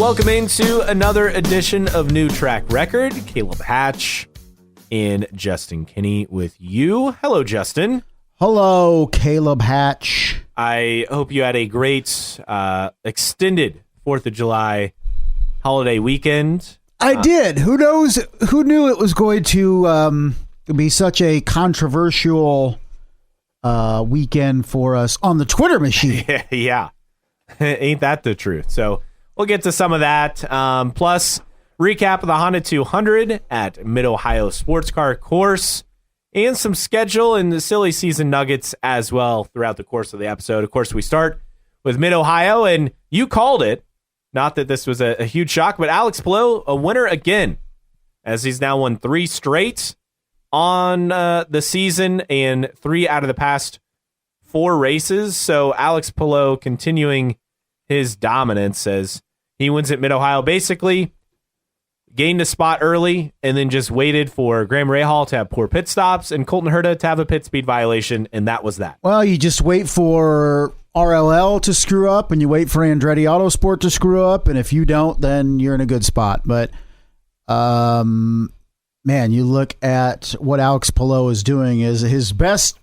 Welcome into another edition of New Track Record. Caleb Hatch and Justin Kinney with you. Hello, Justin. Hello, Caleb Hatch. I hope you had a great extended 4th of July holiday weekend. I did. Who knew it was going to be such a controversial weekend for us on the Twitter machine? Yeah. Ain't that the truth? So we'll get to some of that. Plus, recap of the Honda 200 at Mid-Ohio Sports Car Course, and some schedule and the silly season nuggets as well throughout the course of the episode. Of course, we start with Mid-Ohio, and you called it. Not that this was a huge shock, but Alex Palou, a winner again, as he's now won 3 straight on the season and 3 out of the past 4 races. So Alex Palou continuing his dominance as he wins at Mid-Ohio. Basically, gained a spot early and then just waited for Graham Rahal to have poor pit stops and Colton Herta to have a pit speed violation, and that was that. Well, you just wait for RLL to screw up and you wait for Andretti Autosport to screw up, and if you don't, then you're in a good spot. But, man, you look at what Alex Palou is doing is his best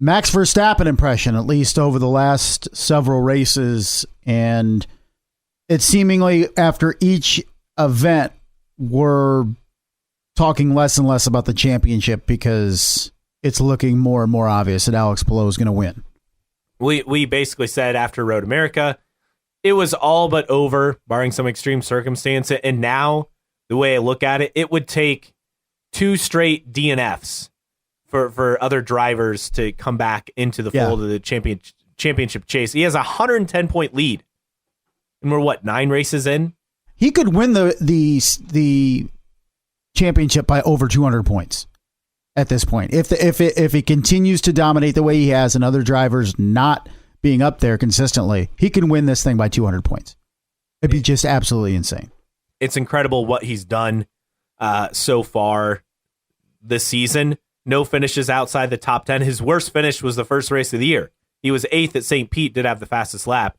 Max Verstappen impression, at least over the last several races, and it's seemingly after each event we're talking less and less about the championship because it's looking more and more obvious that Alex Palou is going to win. We basically said after Road America, it was all but over, barring some extreme circumstance. And now, the way I look at it, it would take 2 straight DNFs for other drivers to come back into the fold of the championship chase. He has a 110-point lead. And we're, 9 races in? He could win the championship by over 200 points at this point. If he continues to dominate the way he has and other drivers not being up there consistently, he can win this thing by 200 points. It'd be just absolutely insane. It's incredible what he's done so far this season. No finishes outside the top 10. His worst finish was the first race of the year. He was 8th at St. Pete, did have the fastest lap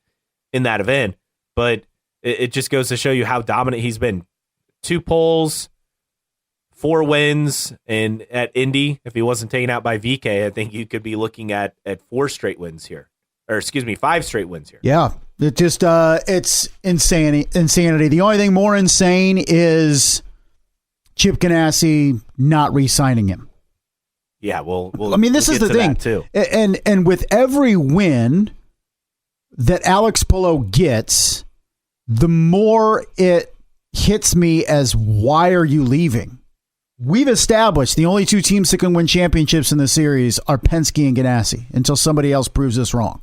in that event. But it just goes to show you how dominant he's been. 2 poles, 4 wins, and at Indy, if he wasn't taken out by VK, I think you could be looking at 4 straight wins here. Or, excuse me, 5 straight wins here. Yeah, it just it's insanity. The only thing more insane is Chip Ganassi not re-signing him. Yeah, well, I mean, this is the thing, too. And with every win that Alex Palou gets, the more it hits me as, why are you leaving? We've established the only 2 teams that can win championships in the series are Penske and Ganassi until somebody else proves us wrong.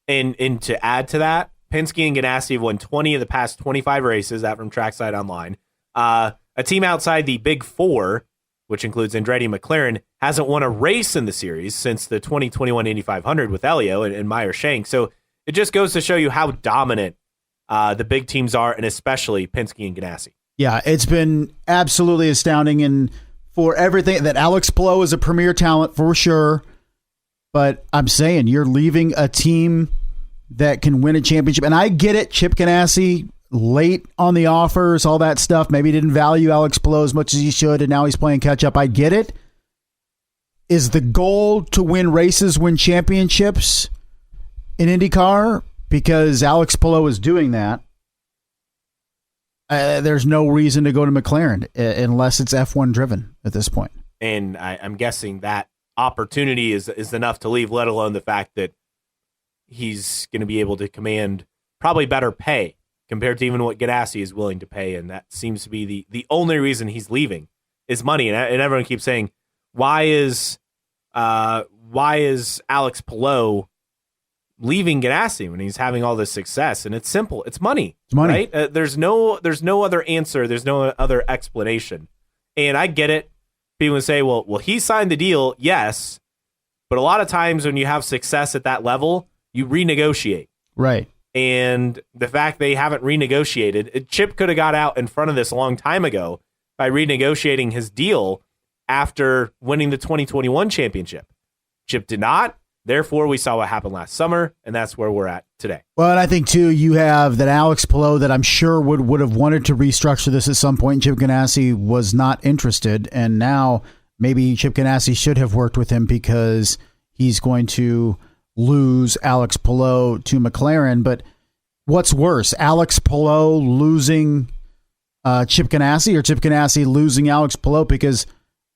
And to add to that, Penske and Ganassi have won 20 of the past 25 races, that from Trackside Online. A team outside the Big Four, which includes Andretti and McLaren, hasn't won a race in the series since the 2021 Indy 500 with Elio and Meyer Shank. So it just goes to show you how dominant the big teams are, and especially Penske and Ganassi. Yeah, it's been absolutely astounding, and for everything that Alex Palou is a premier talent for sure. But I'm saying you're leaving a team that can win a championship, and I get it. Chip Ganassi late on the offers, all that stuff. Maybe he didn't value Alex Palou as much as he should, and now he's playing catch up. I get it. Is the goal to win races, win championships in IndyCar? Because Alex Palou is doing that. There's no reason to go to McLaren unless it's F1 driven at this point. And I'm guessing that opportunity is enough to leave, let alone the fact that he's going to be able to command probably better pay compared to even what Ganassi is willing to pay. And that seems to be the only reason he's leaving is money. And everyone keeps saying, why is Alex Palou leaving Ganassi when he's having all this success? And it's simple. It's money. It's money. Right? There's no other answer. There's no other explanation. And I get it. People say, well, he signed the deal. Yes. But a lot of times when you have success at that level, you renegotiate. Right. And the fact they haven't renegotiated, Chip could have got out in front of this a long time ago by renegotiating his deal after winning the 2021 championship. Chip did not. Therefore, we saw what happened last summer, and that's where we're at today. Well, and I think, too, you have that Alex Palou that I'm sure would have wanted to restructure this at some point. Chip Ganassi was not interested, and now maybe Chip Ganassi should have worked with him because he's going to lose Alex Palou to McLaren. But what's worse, Alex Palou losing Chip Ganassi or Chip Ganassi losing Alex Palou? Because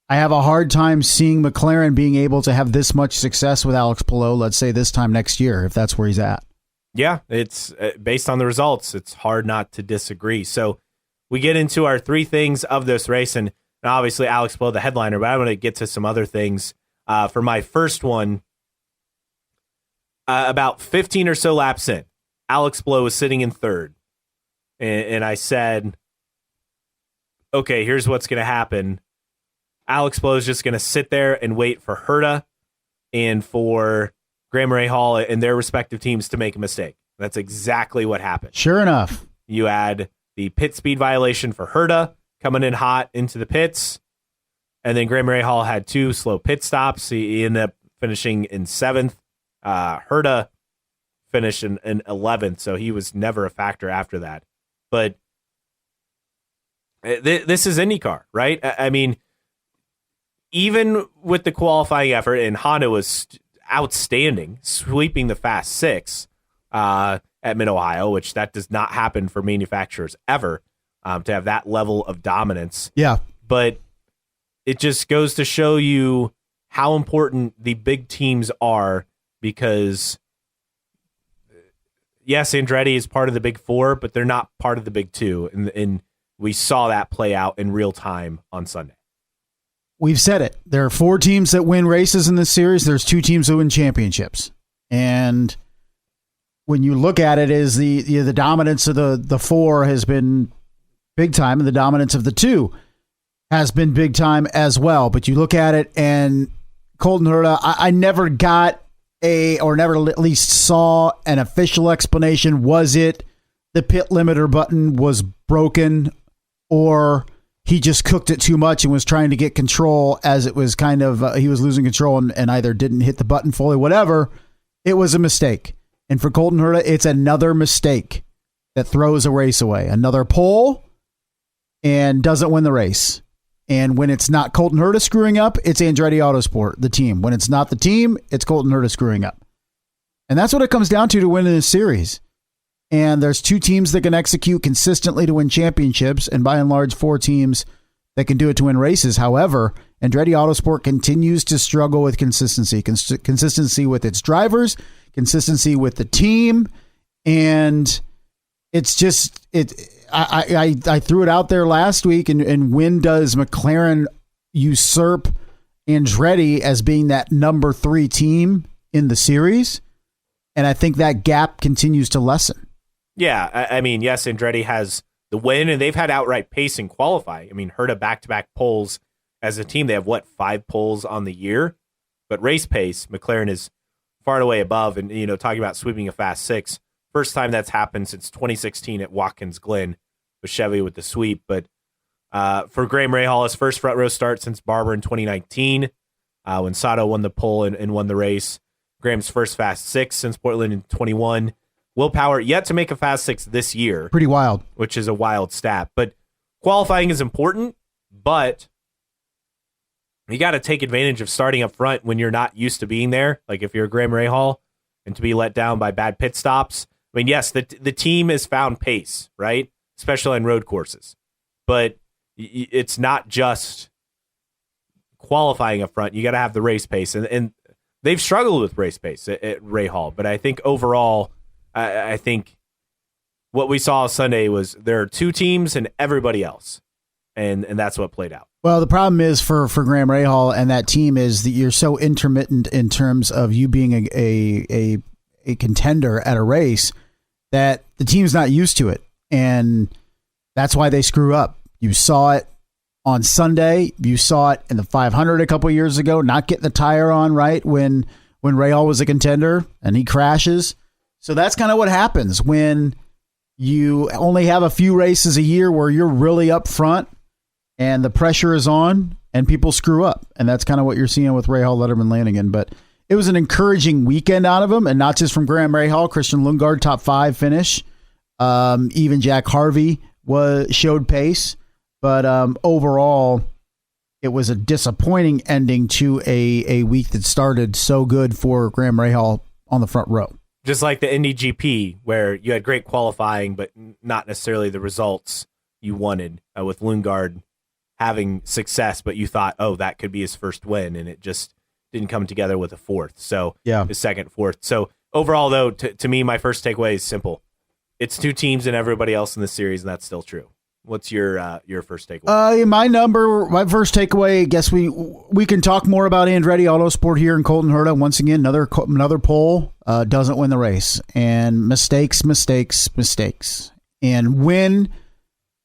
I have a hard time seeing McLaren being able to have this much success with Alex Palou, let's say this time next year, if that's where he's at. Yeah, it's based on the results. It's hard not to disagree. So we get into our three things of this race, and obviously Alex Palou, the headliner, but I want to get to some other things. For my first one, about 15 or so laps in, Alex Palou was sitting in third, and I said, okay, here's what's going to happen. Alex Palou is just going to sit there and wait for Herta and for Graham Rahal and their respective teams to make a mistake. That's exactly what happened. Sure enough. You had the pit speed violation for Herta coming in hot into the pits, and then Graham Rahal had 2 slow pit stops. He ended up finishing in 7th. Herta finished in 11th, so he was never a factor after that. But this is IndyCar, right? I mean, even with the qualifying effort, and Honda was outstanding, sweeping the Fast Six at Mid-Ohio, which that does not happen for manufacturers ever, to have that level of dominance. Yeah. But it just goes to show you how important the big teams are, because yes, Andretti is part of the big four, but they're not part of the big two. And we saw that play out in real time on Sunday. We've said it. There are 4 teams that win races in this series. There's 2 teams that win championships. And when you look at it, is the dominance of the 4 has been big time, and the dominance of the 2 has been big time as well. But you look at it, and Colton Herta, I never got or never at least saw an official explanation. Was it the pit limiter button was broken, or he just cooked it too much and was trying to get control as it was kind of, he was losing control and either didn't hit the button fully, whatever. It was a mistake. And for Colton Herta, it's another mistake that throws a race away. Another pole and doesn't win the race. And when it's not Colton Herta screwing up, it's Andretti Autosport, the team. When it's not the team, it's Colton Herta screwing up. And that's what it comes down to win in this series. And there's 2 teams that can execute consistently to win championships, and by and large, 4 teams that can do it to win races. However, Andretti Autosport continues to struggle with consistency. Consistency with its drivers, consistency with the team, and it's just I threw it out there last week, and when does McLaren usurp Andretti as being that number 3 team in the series? And I think that gap continues to lessen. Yeah, I mean, yes, Andretti has the win, and they've had outright pace in qualifying. I mean, Herta back-to-back poles as a team. They have, 5 poles on the year? But race pace, McLaren is far and away above. And, talking about sweeping a Fast Six, first time that's happened since 2016 at Watkins Glen with Chevy with the sweep. But for Graham Rahal, his first front row start since Barber in 2019, when Sato won the pole and won the race. Graham's first Fast Six since Portland in 21. Will Power yet to make a Fast Six this year. Pretty wild. Which is a wild stat. But qualifying is important, but you got to take advantage of starting up front when you're not used to being there. Like if you're Graham Rahal and to be let down by bad pit stops. I mean, yes, the team has found pace, right? Especially on road courses. But it's not just qualifying up front. You got to have the race pace. And they've struggled with race pace at Rahal. But I think overall, I think what we saw Sunday was there are 2 teams and everybody else. And that's what played out. Well, the problem is for Graham Rahal and that team is that you're so intermittent in terms of you being a contender at a race that the team's not used to it. And that's why they screw up. You saw it on Sunday. You saw it in the 500 a couple years ago, not getting the tire on right when Rahal was a contender and he crashes. So that's kind of what happens when you only have a few races a year where you're really up front and the pressure is on and people screw up. And that's kind of what you're seeing with Rahal, Letterman, Lanigan. But it was an encouraging weekend out of him, and not just from Graham Rahal, Christian Lundgaard, top 5 finish. Even Jack Harvey showed pace, but overall, it was a disappointing ending to a week that started so good for Graham Rahal on the front row. Just like the Indy GP, where you had great qualifying, but not necessarily the results you wanted, with Lundgaard having success, but you thought, oh, that could be his first win, and it just didn't come together with a fourth. So his second, fourth. So overall, though, to me, my first takeaway is simple. It's 2 teams and everybody else in the series, and that's still true. What's your first takeaway? My first takeaway, I guess we can talk more about Andretti Autosport here in Colton Herta. Once again, another pole doesn't win the race, and mistakes. And when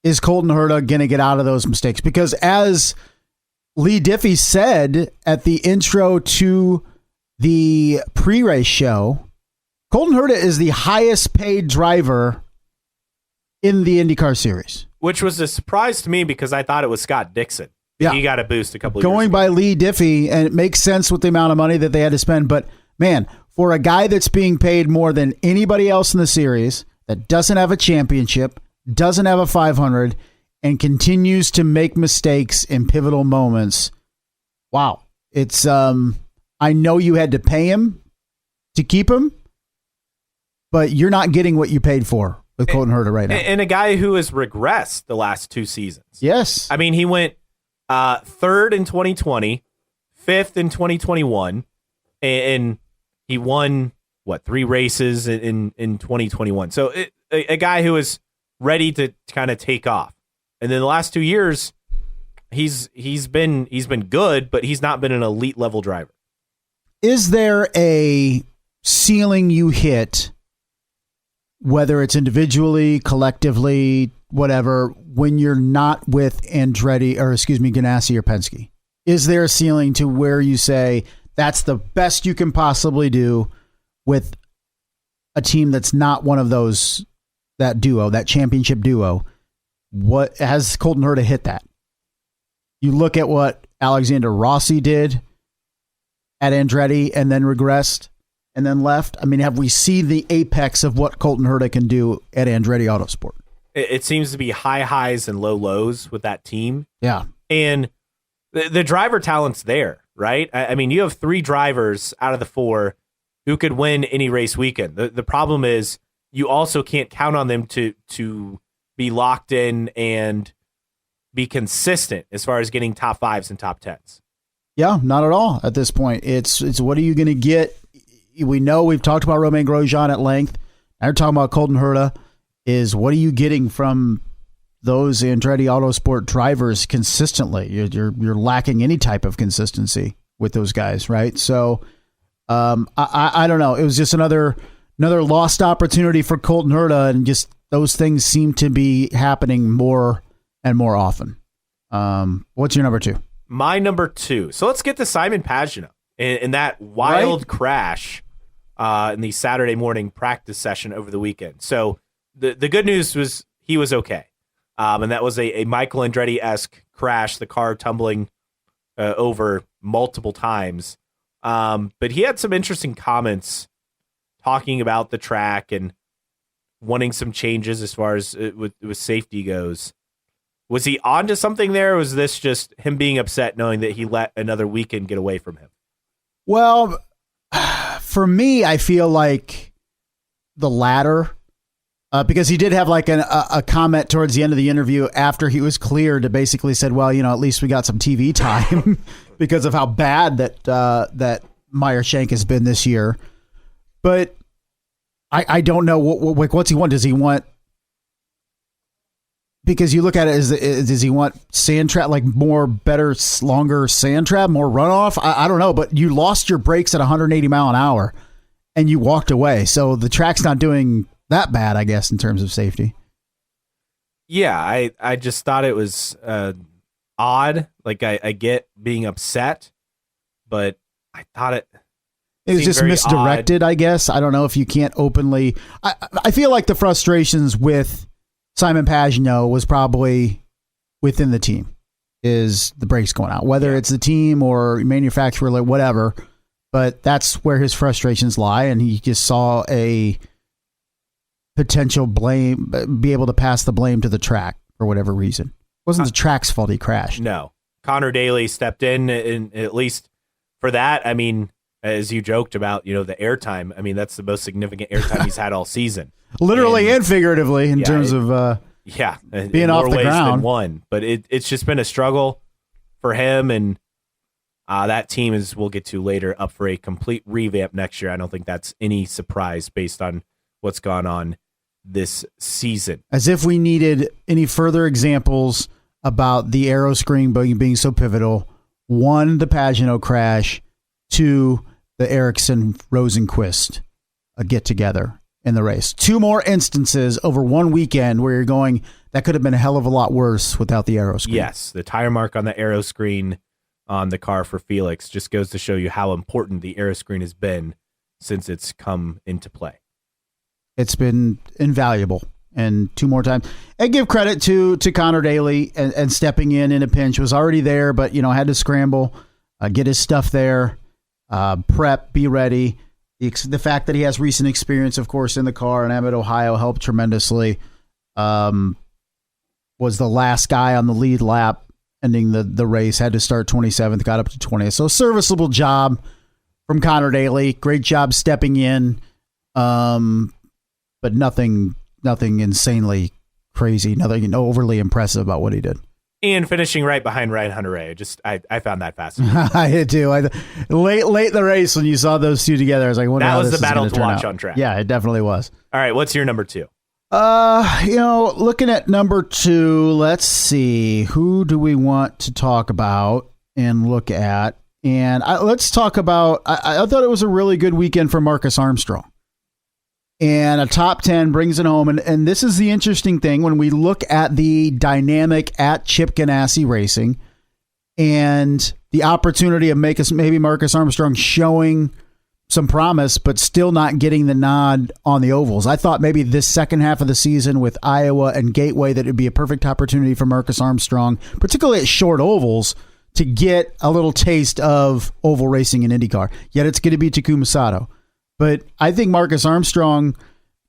is Colton Herta going to get out of those mistakes? Because as Lee Diffie said at the intro to the pre-race show, Colton Herta is the highest paid driver in the IndyCar series. Which was a surprise to me because I thought it was Scott Dixon. Yeah. He got a boost a couple of years going ago. by Lee Diffie, and it makes sense with the amount of money that they had to spend. But, man, for a guy that's being paid more than anybody else in the series, that doesn't have a championship, doesn't have a 500, and continues to make mistakes in pivotal moments, wow. It's I know you had to pay him to keep him, but you're not getting what you paid for with Colton Herta right now. And a guy who has regressed the last 2 seasons. Yes. I mean, he went 3rd in 2020, 5th in 2021, and he won, 3 races in 2021. So a guy who is ready to kind of take off. And then the last 2 years, he's been good, but he's not been an elite level driver. Is there a ceiling you hit, whether it's individually, collectively, whatever, when you're not with Ganassi or Penske? Is there a ceiling to where you say that's the best you can possibly do with a team that's not one of those, that duo, that championship duo? What has Colton Herta hit that? You look at what Alexander Rossi did at Andretti and then regressed and then left. I mean, have we seen the apex of what Colton Herta can do at Andretti Autosport? It seems to be high highs and low lows with that team. Yeah. And the driver talent's there, right? I mean, you have 3 drivers out of the 4 who could win any race weekend. The problem is you also can't count on them to be locked in and be consistent as far as getting top 5s and top 10s. Yeah, not at all at this point. It's what are you going to get? We know we've talked about Romain Grosjean at length. Now we're talking about Colton Herta. Is what are you getting from those Andretti Autosport drivers consistently? You're lacking any type of consistency with those guys, right? So I don't know. It was just another lost opportunity for Colton Herta, and just those things seem to be happening more and more often. What's your number 2? My number 2. So let's get to Simon Pagenaud in that wild crash in the Saturday morning practice session over the weekend. So the good news was he was okay. And that was a Michael Andretti-esque crash, the car tumbling over multiple times. But he had some interesting comments talking about the track and wanting some changes as far as with safety goes. Was he on to something there, or was this just him being upset knowing that he let another weekend get away from him? Well, for me, I feel like the latter, because he did have like a comment towards the end of the interview after he was cleared to basically said, well, at least we got some TV time because of how bad that Meyer Shank has been this year. But I don't know what's he want. Does he want? Because you look at it, does he want sand trap, like more, better, longer sand trap, more runoff? I don't know, but you lost your brakes at 180 mile an hour and you walked away. So the track's not doing that bad, I guess, in terms of safety. Yeah, I just thought it was odd. Like I get being upset, but I thought it was just misdirected, odd. I guess. I don't know if you can't openly. I feel like the frustrations with Simon Pagenaud was probably within the team, is the brakes going out, whether it's the team or manufacturer, like whatever. But that's where his frustrations lie, and he just saw a potential blame, be able to pass the blame to the track for whatever reason. It wasn't the track's fault he crashed. No. Connor Daly stepped in, at least for that. I mean, as you joked about, the airtime. I mean, that's the most significant airtime he's had all season. Literally and figuratively in terms of being off the ground. Than one. But it's just been a struggle for him, and that team, as we'll get to later, up for a complete revamp next year. I don't think that's any surprise based on what's gone on this season. As if we needed any further examples about the aero screen being so pivotal. 1, the Pagano crash. 2, the Ericsson-Rosenquist get-together in the race. 2 more instances over one weekend where you're going, that could have been a hell of a lot worse without the aero screen. Yes, the tire mark on the aero screen on the car for Felix just goes to show you how important the aero screen has been since it's come into play. It's been invaluable. And 2 more times. And give credit to Connor Daly and stepping in a pinch. Was already there, but had to scramble, get his stuff there, prep, be ready. The fact that he has recent experience, of course, in the car in Abbott, Ohio, helped tremendously. Was the last guy on the lead lap, ending the race. Had to start 27th, got up to 20th. So serviceable job from Connor Daly. Great job stepping in, but nothing insanely crazy, nothing overly impressive about what he did. And finishing right behind Ryan Hunter-Reay. I found that fascinating. I did too. Late in the race when you saw those two together, I was like, "What?" That was the battle to watch on track. Yeah, it definitely was. All right, what's your number 2? Looking at number 2, let's see, who do we want to talk about and look at? And let's talk about. I thought it was a really good weekend for Marcus Armstrong. And a top 10 brings it home. And this is the interesting thing when we look at the dynamic at Chip Ganassi Racing and the opportunity of maybe Marcus Armstrong showing some promise, but still not getting the nod on the ovals. I thought maybe this second half of the season with Iowa and Gateway that it would be a perfect opportunity for Marcus Armstrong, particularly at short ovals, to get a little taste of oval racing in IndyCar. Yet it's going to be Takuma Sato. But I think Marcus Armstrong,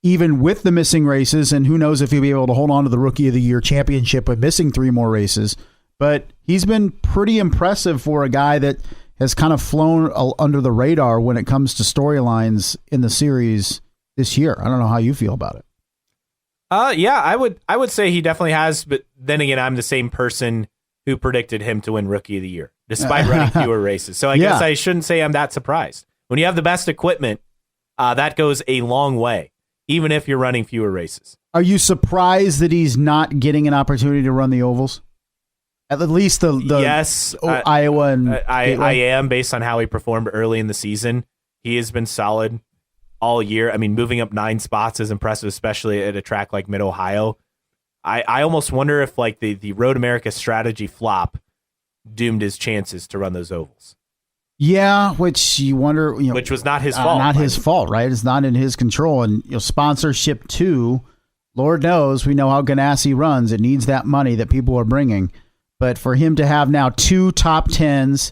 even with the missing races, and who knows if he'll be able to hold on to the Rookie of the Year championship with missing 3 more races, but he's been pretty impressive for a guy that has kind of flown under the radar when it comes to storylines in the series this year. I don't know how you feel about it. Yeah, I would say he definitely has, but then again, I'm the same person who predicted him to win Rookie of the Year, despite running fewer races. So I guess I shouldn't say I'm that surprised. When you have the best equipment, that goes a long way, even if you're running fewer races. Are you surprised that he's not getting an opportunity to run the ovals? At least the yes, Iowa and I am, based on how he performed early in the season. He has been solid all year. I mean, moving up 9 spots is impressive, especially at a track like Mid-Ohio. I almost wonder if the Road America strategy flop doomed his chances to run those ovals. Yeah, which you wonder, which was not his fault. Not his fault, right? It's not in his control. And sponsorship too, Lord knows, we know how Ganassi runs. It needs that money that people are bringing. But for him to have now 2 top 10s,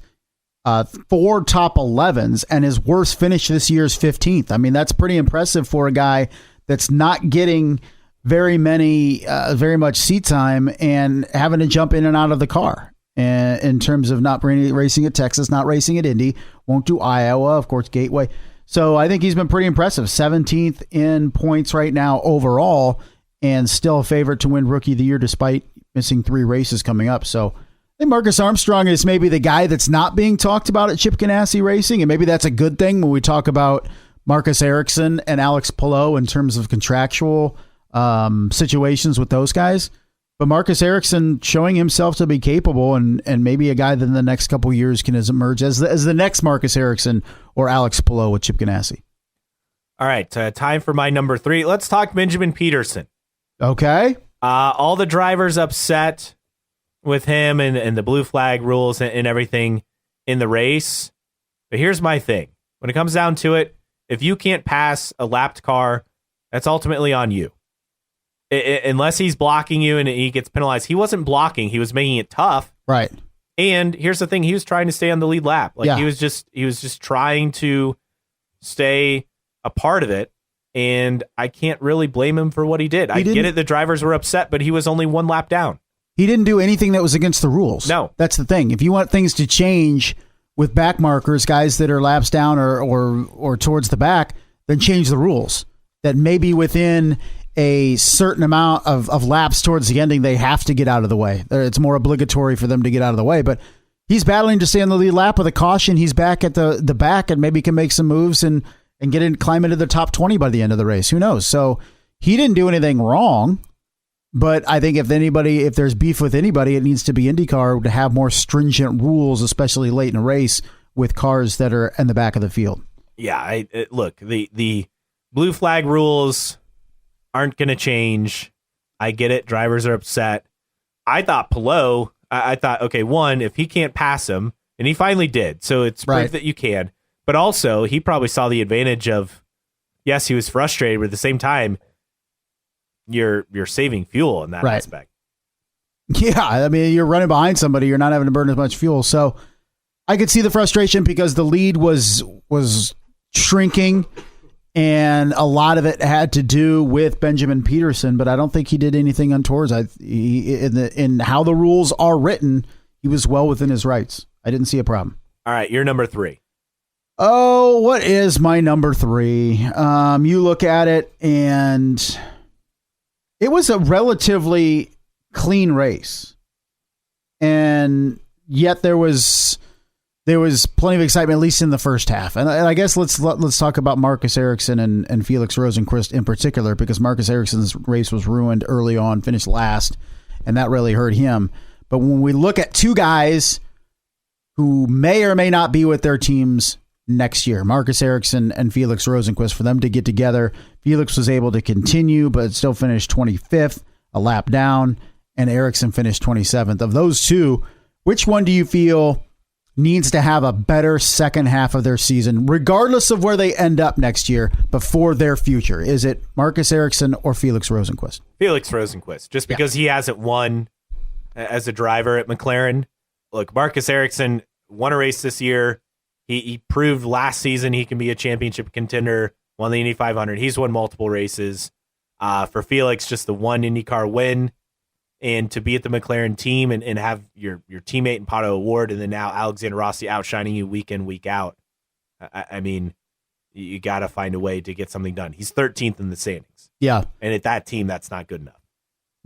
4 top 11s, and his worst finish this year is 15th. I mean, that's pretty impressive for a guy that's not getting very much seat time and having to jump in and out of the car. And in terms of not racing at Texas, not racing at Indy, won't do Iowa, of course, Gateway. So I think he's been pretty impressive. 17th in points right now overall, and still a favorite to win Rookie of the Year despite missing 3 races coming up. So I think Marcus Armstrong is maybe the guy that's not being talked about at Chip Ganassi Racing, and maybe that's a good thing when we talk about Marcus Ericsson and Alex Palou in terms of contractual situations with those guys. But Marcus Ericsson showing himself to be capable and maybe a guy that in the next couple of years can emerge as the next Marcus Ericsson or Alex Palou with Chip Ganassi. All right, time for my number 3. Let's talk Benjamin Peterson. Okay. All the drivers upset with him and the blue flag rules and everything in the race. But here's my thing. When it comes down to it, if you can't pass a lapped car, that's ultimately on you. Unless he's blocking you and he gets penalized. He wasn't blocking. He was making it tough. Right. And here's the thing: he was trying to stay on the lead lap. Like he was just trying to stay a part of it. And I can't really blame him for what he did. I get it; the drivers were upset, but he was only one lap down. He didn't do anything that was against the rules. No, that's the thing. If you want things to change with back markers, guys that are laps down or towards the back, then change the rules. That maybe within a certain amount of laps towards the ending, they have to get out of the way. It's more obligatory for them to get out of the way. But he's battling to stay on the lead lap with a caution. He's back at the back and maybe can make some moves and climb into the top 20 by the end of the race. Who knows? So he didn't do anything wrong. But I think if there's beef with anybody, it needs to be IndyCar to have more stringent rules, especially late in a race with cars that are in the back of the field. Yeah, look, the blue flag rules aren't going to change. I get it. Drivers are upset. I thought Palou, I thought, okay, one, if he can't pass him, and he finally did, so it's proof that you can. But also, he probably saw the advantage of, yes, he was frustrated, but at the same time, you're saving fuel in that aspect. Yeah, I mean, you're running behind somebody, you're not having to burn as much fuel. So I could see the frustration because the lead was shrinking, and a lot of it had to do with Benjamin Peterson, but I don't think he did anything untoward. In how the rules are written, he was well within his rights. I didn't see a problem. All right, you're number 3. Oh, what is my number 3? You look at it, and it was a relatively clean race, and yet there was plenty of excitement, at least in the first half. And I guess let's talk about Marcus Ericsson and Felix Rosenqvist in particular, because Marcus Ericsson's race was ruined early on, finished last, and that really hurt him. But when we look at two guys who may or may not be with their teams next year, Marcus Ericsson and Felix Rosenqvist, for them to get together, Felix was able to continue, but still finished 25th, a lap down, and Ericsson finished 27th. Of those two, which one do you feel needs to have a better second half of their season, regardless of where they end up next year, but for their future? Is it Marcus Ericsson or Felix Rosenqvist? Felix Rosenqvist, just because he hasn't won as a driver at McLaren. Look, Marcus Ericsson won a race this year. He proved last season he can be a championship contender, won the Indy 500. He's won multiple races. For Felix, just the one IndyCar win, and to be at the McLaren team and have your teammate in Pato O'Ward, and then now Alexander Rossi outshining you week in, week out. I mean, you got to find a way to get something done. He's 13th in the standings. Yeah. And at that team, that's not good enough.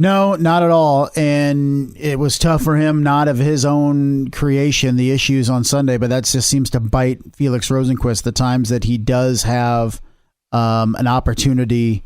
No, not at all. And it was tough for him, not of his own creation, the issues on Sunday, but that just seems to bite Felix Rosenqvist the times that he does have an opportunity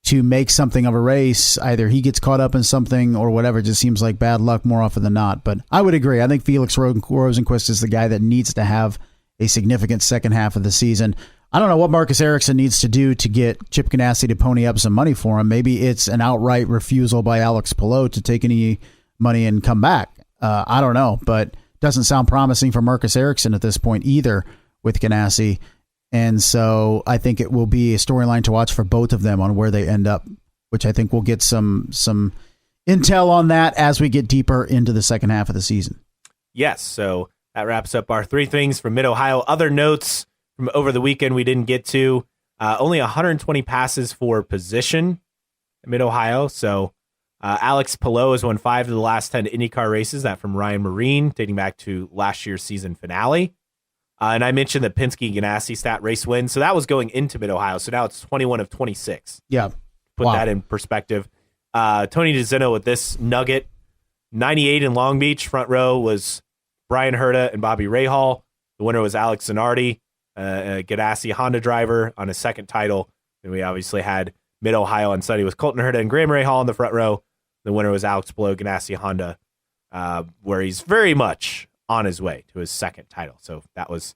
to make something of a race. Either he gets caught up in something or whatever. It just seems like bad luck more often than not. But I would agree. I think Felix Rosenqvist is the guy that needs to have a significant second half of the season. I don't know what Marcus Ericsson needs to do to get Chip Ganassi to pony up some money for him. Maybe it's an outright refusal by Alex Palou to take any money and come back. I don't know, but doesn't sound promising for Marcus Ericsson at this point either with Ganassi. And so I think it will be a storyline to watch for both of them on where they end up, which I think we'll get some intel on that as we get deeper into the second half of the season. Yes, so that wraps up our 3 things from Mid-Ohio. Other notes from over the weekend we didn't get to. Only 120 passes for position in Mid-Ohio. So Alex Palou has won 5 of the last 10 IndyCar races. That from Ryan Marine, dating back to last year's season finale. And I mentioned the Penske Ganassi stat race win. So that was going into Mid-Ohio. So now it's 21 of 26. Yeah. Put that in perspective. Tony DeZeno with this nugget. 98 in Long Beach. Front row was Brian Herta and Bobby Rahal. The winner was Alex Zanardi, a Ganassi Honda driver on his second title. And we obviously had Mid-Ohio on Sunday with Colton Herta and Graham Rahal in the front row. The winner was Alex Palou, Ganassi Honda, where he's very much on his way to his second title. So that was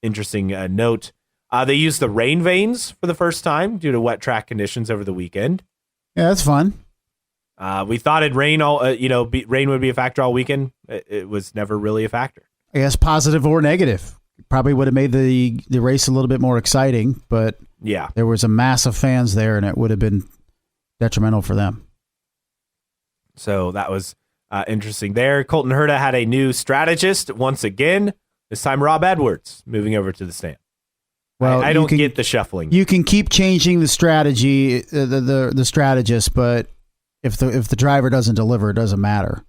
interesting note. They used the rain vanes for the first time due to wet track conditions over the weekend. Yeah, that's fun. We thought it'd rain rain would be a factor all weekend. It was never really a factor. I guess positive or negative. Probably would have made the race a little bit more exciting, but yeah, there was a mass of fans there, and it would have been detrimental for them. So that was interesting there. Colton Herta had a new strategist once again. This time, Rob Edwards moving over to the stand. Well, I don't get the shuffling. You can keep changing the strategy, the strategist, but if the driver doesn't deliver, it doesn't matter.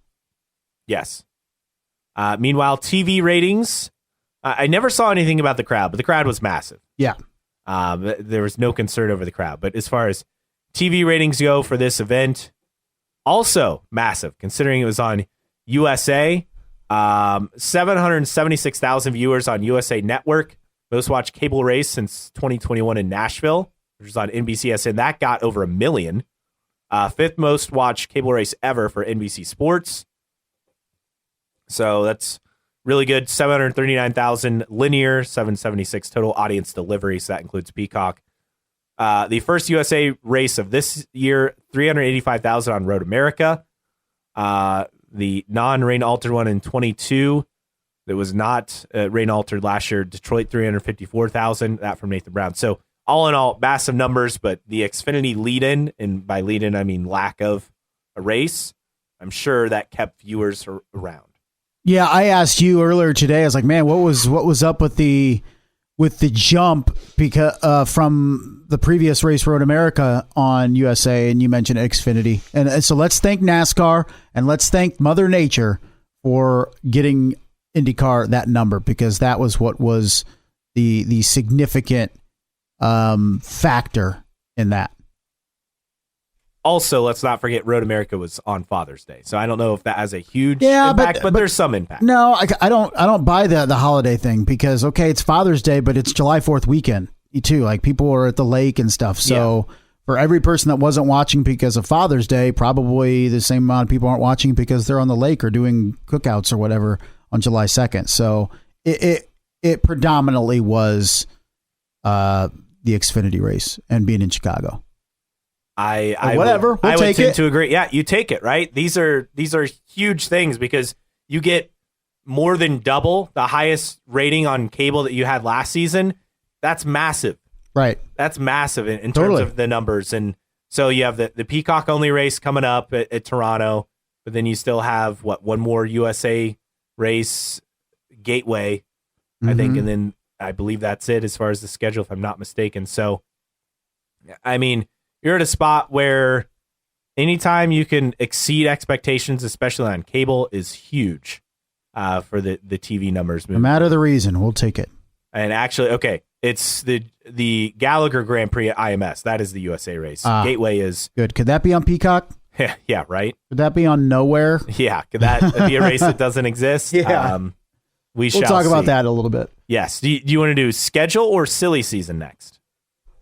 Yes. Meanwhile, TV ratings. I never saw anything about the crowd, but the crowd was massive. Yeah. There was no concern over the crowd. But as far as TV ratings go for this event, also massive, considering it was on USA. 776,000 viewers on USA Network. Most watched cable race since 2021 in Nashville, which was on NBCSN. That got over 1 million. Fifth most watched cable race ever for NBC Sports. So that's really good. 739,000 linear, 776 total audience delivery. So that includes Peacock. The first USA race of this year, 385,000 on Road America. The non-rain altered one in 22. That was not rain altered last year. Detroit, 354,000. That from Nathan Brown. So all in all, massive numbers. But the Xfinity lead-in, and by lead-in I mean lack of a race, I'm sure that kept viewers around. Yeah, I asked you earlier today. I was like, man, what was up with the jump because from the previous race, Road America on USA, and you mentioned Xfinity, and so let's thank NASCAR and let's thank Mother Nature for getting IndyCar that number, because that was what was the significant factor in that. Also, let's not forget Road America was on Father's Day, so I don't know if that has a huge impact, but there's some impact. No, I don't buy the holiday thing, because okay, it's Father's Day, but it's July 4th weekend too. Like, people are at the lake and stuff. So for every person that wasn't watching because of Father's Day, probably the same amount of people aren't watching because they're on the lake or doing cookouts or whatever on July 2nd. So it predominantly was the Xfinity race and being in Chicago. Whatever. We'll take it. To agree. Yeah, you take it, right? These are huge things, because you get more than double the highest rating on cable that you had last season. That's massive. Right. That's massive in terms of the numbers. And so you have the Peacock only race coming up at Toronto, but then you still have one more USA race, Gateway, I think, and then I believe that's it as far as the schedule, if I'm not mistaken. So, I mean, you're at a spot where anytime you can exceed expectations, especially on cable, is huge for the TV numbers. No matter the reason, we'll take it. And actually, okay, it's the Gallagher Grand Prix at IMS. That is the USA race. Gateway is good. Could that be on Peacock? Yeah, right. Could that be on Nowhere? Yeah, could that be a race that doesn't exist? Yeah. We'll talk about that a little bit. Yes. Do you want to do schedule or silly season next?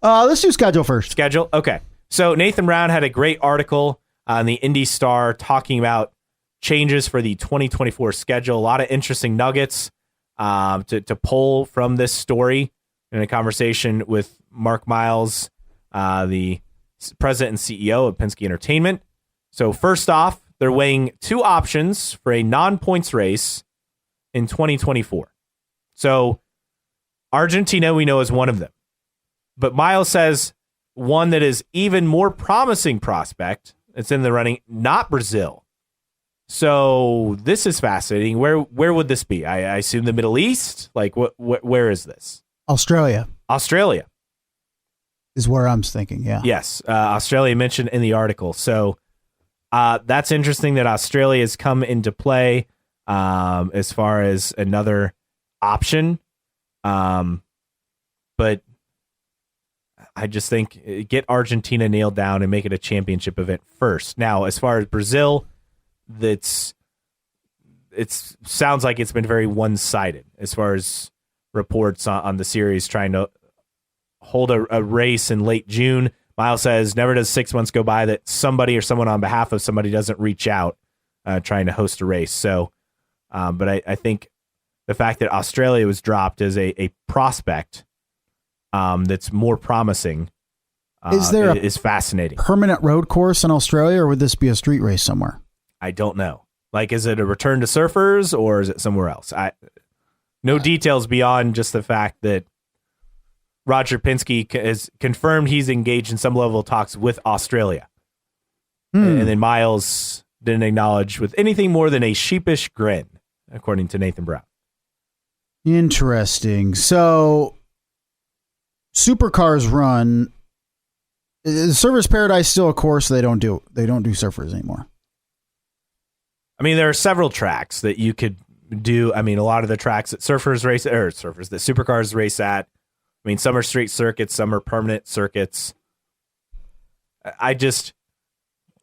Let's do schedule first. Schedule? Okay. So Nathan Brown had a great article on the Indy Star talking about changes for the 2024 schedule. A lot of interesting nuggets to pull from this story in a conversation with Mark Miles, the president and CEO of Penske Entertainment. So first off, they're weighing two options for a non-points race in 2024. So Argentina, we know, is one of them. But Miles says one that is even more promising prospect, it's in the running, not Brazil. So this is fascinating. Where would this be? I assume the Middle East? Like, where is this? Australia is where I'm thinking, yeah. Yes, Australia mentioned in the article. So that's interesting that Australia has come into play as far as another option. But I just think get Argentina nailed down and make it a championship event first. Now, as far as Brazil, it sounds like it's been very one-sided as far as reports on the series trying to hold a race in late June. Miles says never does 6 months go by that somebody or someone on behalf of somebody doesn't reach out trying to host a race. So, but I think the fact that Australia was dropped as a prospect that's more promising is fascinating. Permanent road course in Australia, or would this be a street race somewhere? I don't know. Like, is it a return to surfers or is it somewhere else? No details beyond just the fact that Roger Penske has confirmed he's engaged in some level of talks with Australia. And then Miles didn't acknowledge with anything more than a sheepish grin, according to Nathan Brown. Interesting. So, supercars run. Is Surfers Paradise still a course they don't do surfers anymore? I mean, there are several tracks that you could do. I mean, a lot of the tracks that that supercars race at. I mean, some are street circuits, some are permanent circuits.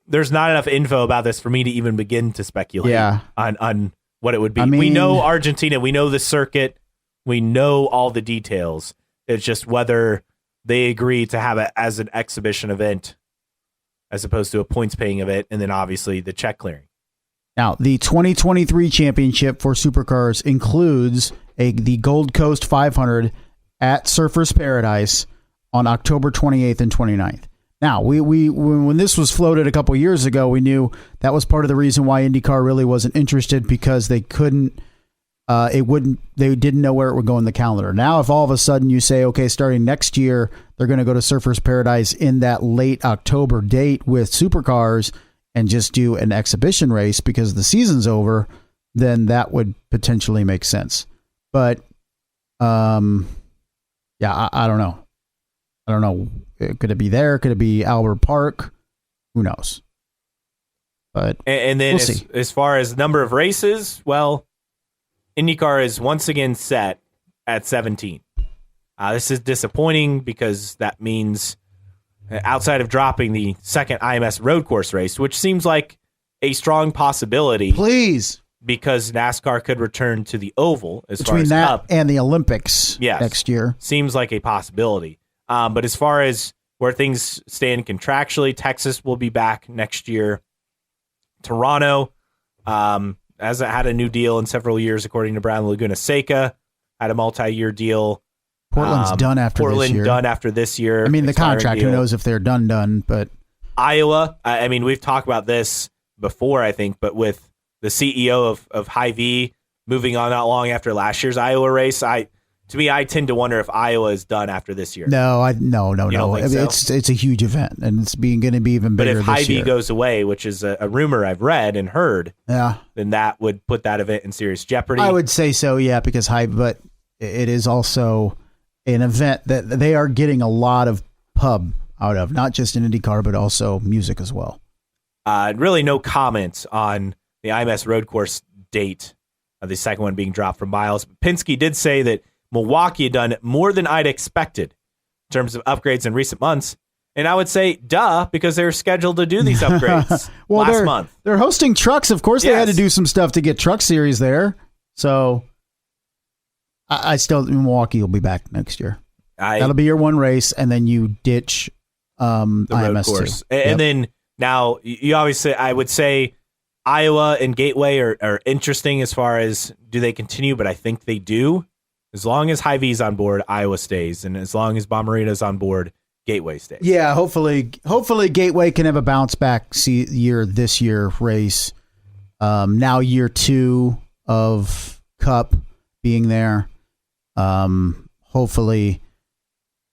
There's not enough info about this for me to even begin to speculate on what it would be. I mean, we know Argentina, we know the circuit, we know all the details. It's just whether they agree to have it as an exhibition event as opposed to a points paying event, and then obviously the check clearing. Now, the 2023 championship for supercars includes the Gold Coast 500 at Surfers Paradise on October 28th and 29th. Now, when this was floated a couple years ago, we knew that was part of the reason why IndyCar really wasn't interested, because they didn't know where it would go in the calendar. Now, if all of a sudden you say, okay, starting next year, they're going to go to Surfers Paradise in that late October date with supercars and just do an exhibition race because the season's over, then that would potentially make sense. But, I don't know. I don't know. Could it be there? Could it be Albert Park? Who knows? But and then as far as number of races, well, IndyCar is once again set at 17. This is disappointing because that means outside of dropping the second IMS road course race, which seems like a strong possibility. Please. Because NASCAR could return to the oval as between far as that Cup. And the Olympics next year. Seems like a possibility. But as far as where things stand contractually, Texas will be back next year. Toronto hasn't had a new deal in several years, according to Brown. Laguna Seca had a multi-year deal. Portland's done after this year. Done after this year. I mean, the contract, who knows if they're done, but... Iowa, I mean, we've talked about this before, I think, but with the CEO of Hy-Vee moving on not long after last year's Iowa race, I tend to wonder if Iowa is done after this year. No. I mean, so? It's a huge event, and it's going to be even bigger this year. But if Hy-Vee goes away, which is a rumor I've read and heard, then that would put that event in serious jeopardy. I would say so, because but it is also an event that they are getting a lot of pub out of, not just in IndyCar, but also music as well. Really no comments on the IMS road course date of the second one being dropped from Miles. Penske did say that Milwaukee had done more than I'd expected in terms of upgrades in recent months. And I would say, duh, because they were scheduled to do these upgrades last month. They're hosting trucks. Of course, they had to do some stuff to get Truck Series there. So Milwaukee will be back next year. That'll be your one race, and then you ditch the IMS road course. And then now, you obviously, I would say Iowa and Gateway are interesting as far as do they continue, but I think they do. As long as Hy-Vee's on board, Iowa stays, and as long as Bomarita's on board, Gateway stays. Yeah, hopefully Gateway can have a bounce back this year race. Now year 2 of Cup being there. Hopefully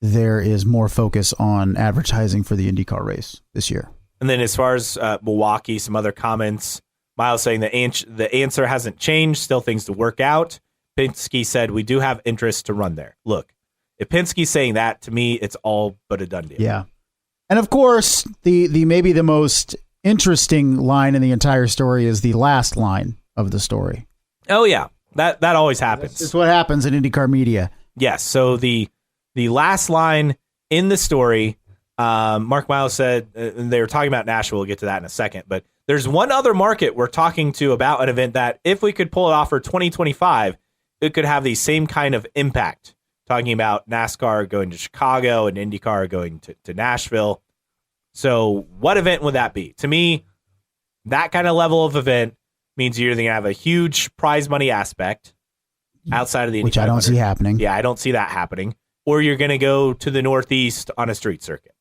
there is more focus on advertising for the IndyCar race this year. And then as far as Milwaukee, some other comments. Miles saying the answer hasn't changed, still things to work out. Penske said, we do have interest to run there. Look, if Penske's saying that, to me, it's all but a done deal. Yeah. And of course, the maybe the most interesting line in the entire story is the last line of the story. Oh, yeah. That always happens. It's what happens in IndyCar media. Yes. So the last line in the story, Mark Miles said, and they were talking about Nashville. We'll get to that in a second. But there's one other market we're talking to about an event that if we could pull it off for 2025, it could have the same kind of impact. Talking about NASCAR going to Chicago and IndyCar going to Nashville. So what event would that be? To me, that kind of level of event means you're either going to have a huge prize money aspect outside of the IndyCar. Which I don't see happening. Yeah, I don't see that happening. Or you're going to go to the Northeast on a street circuit.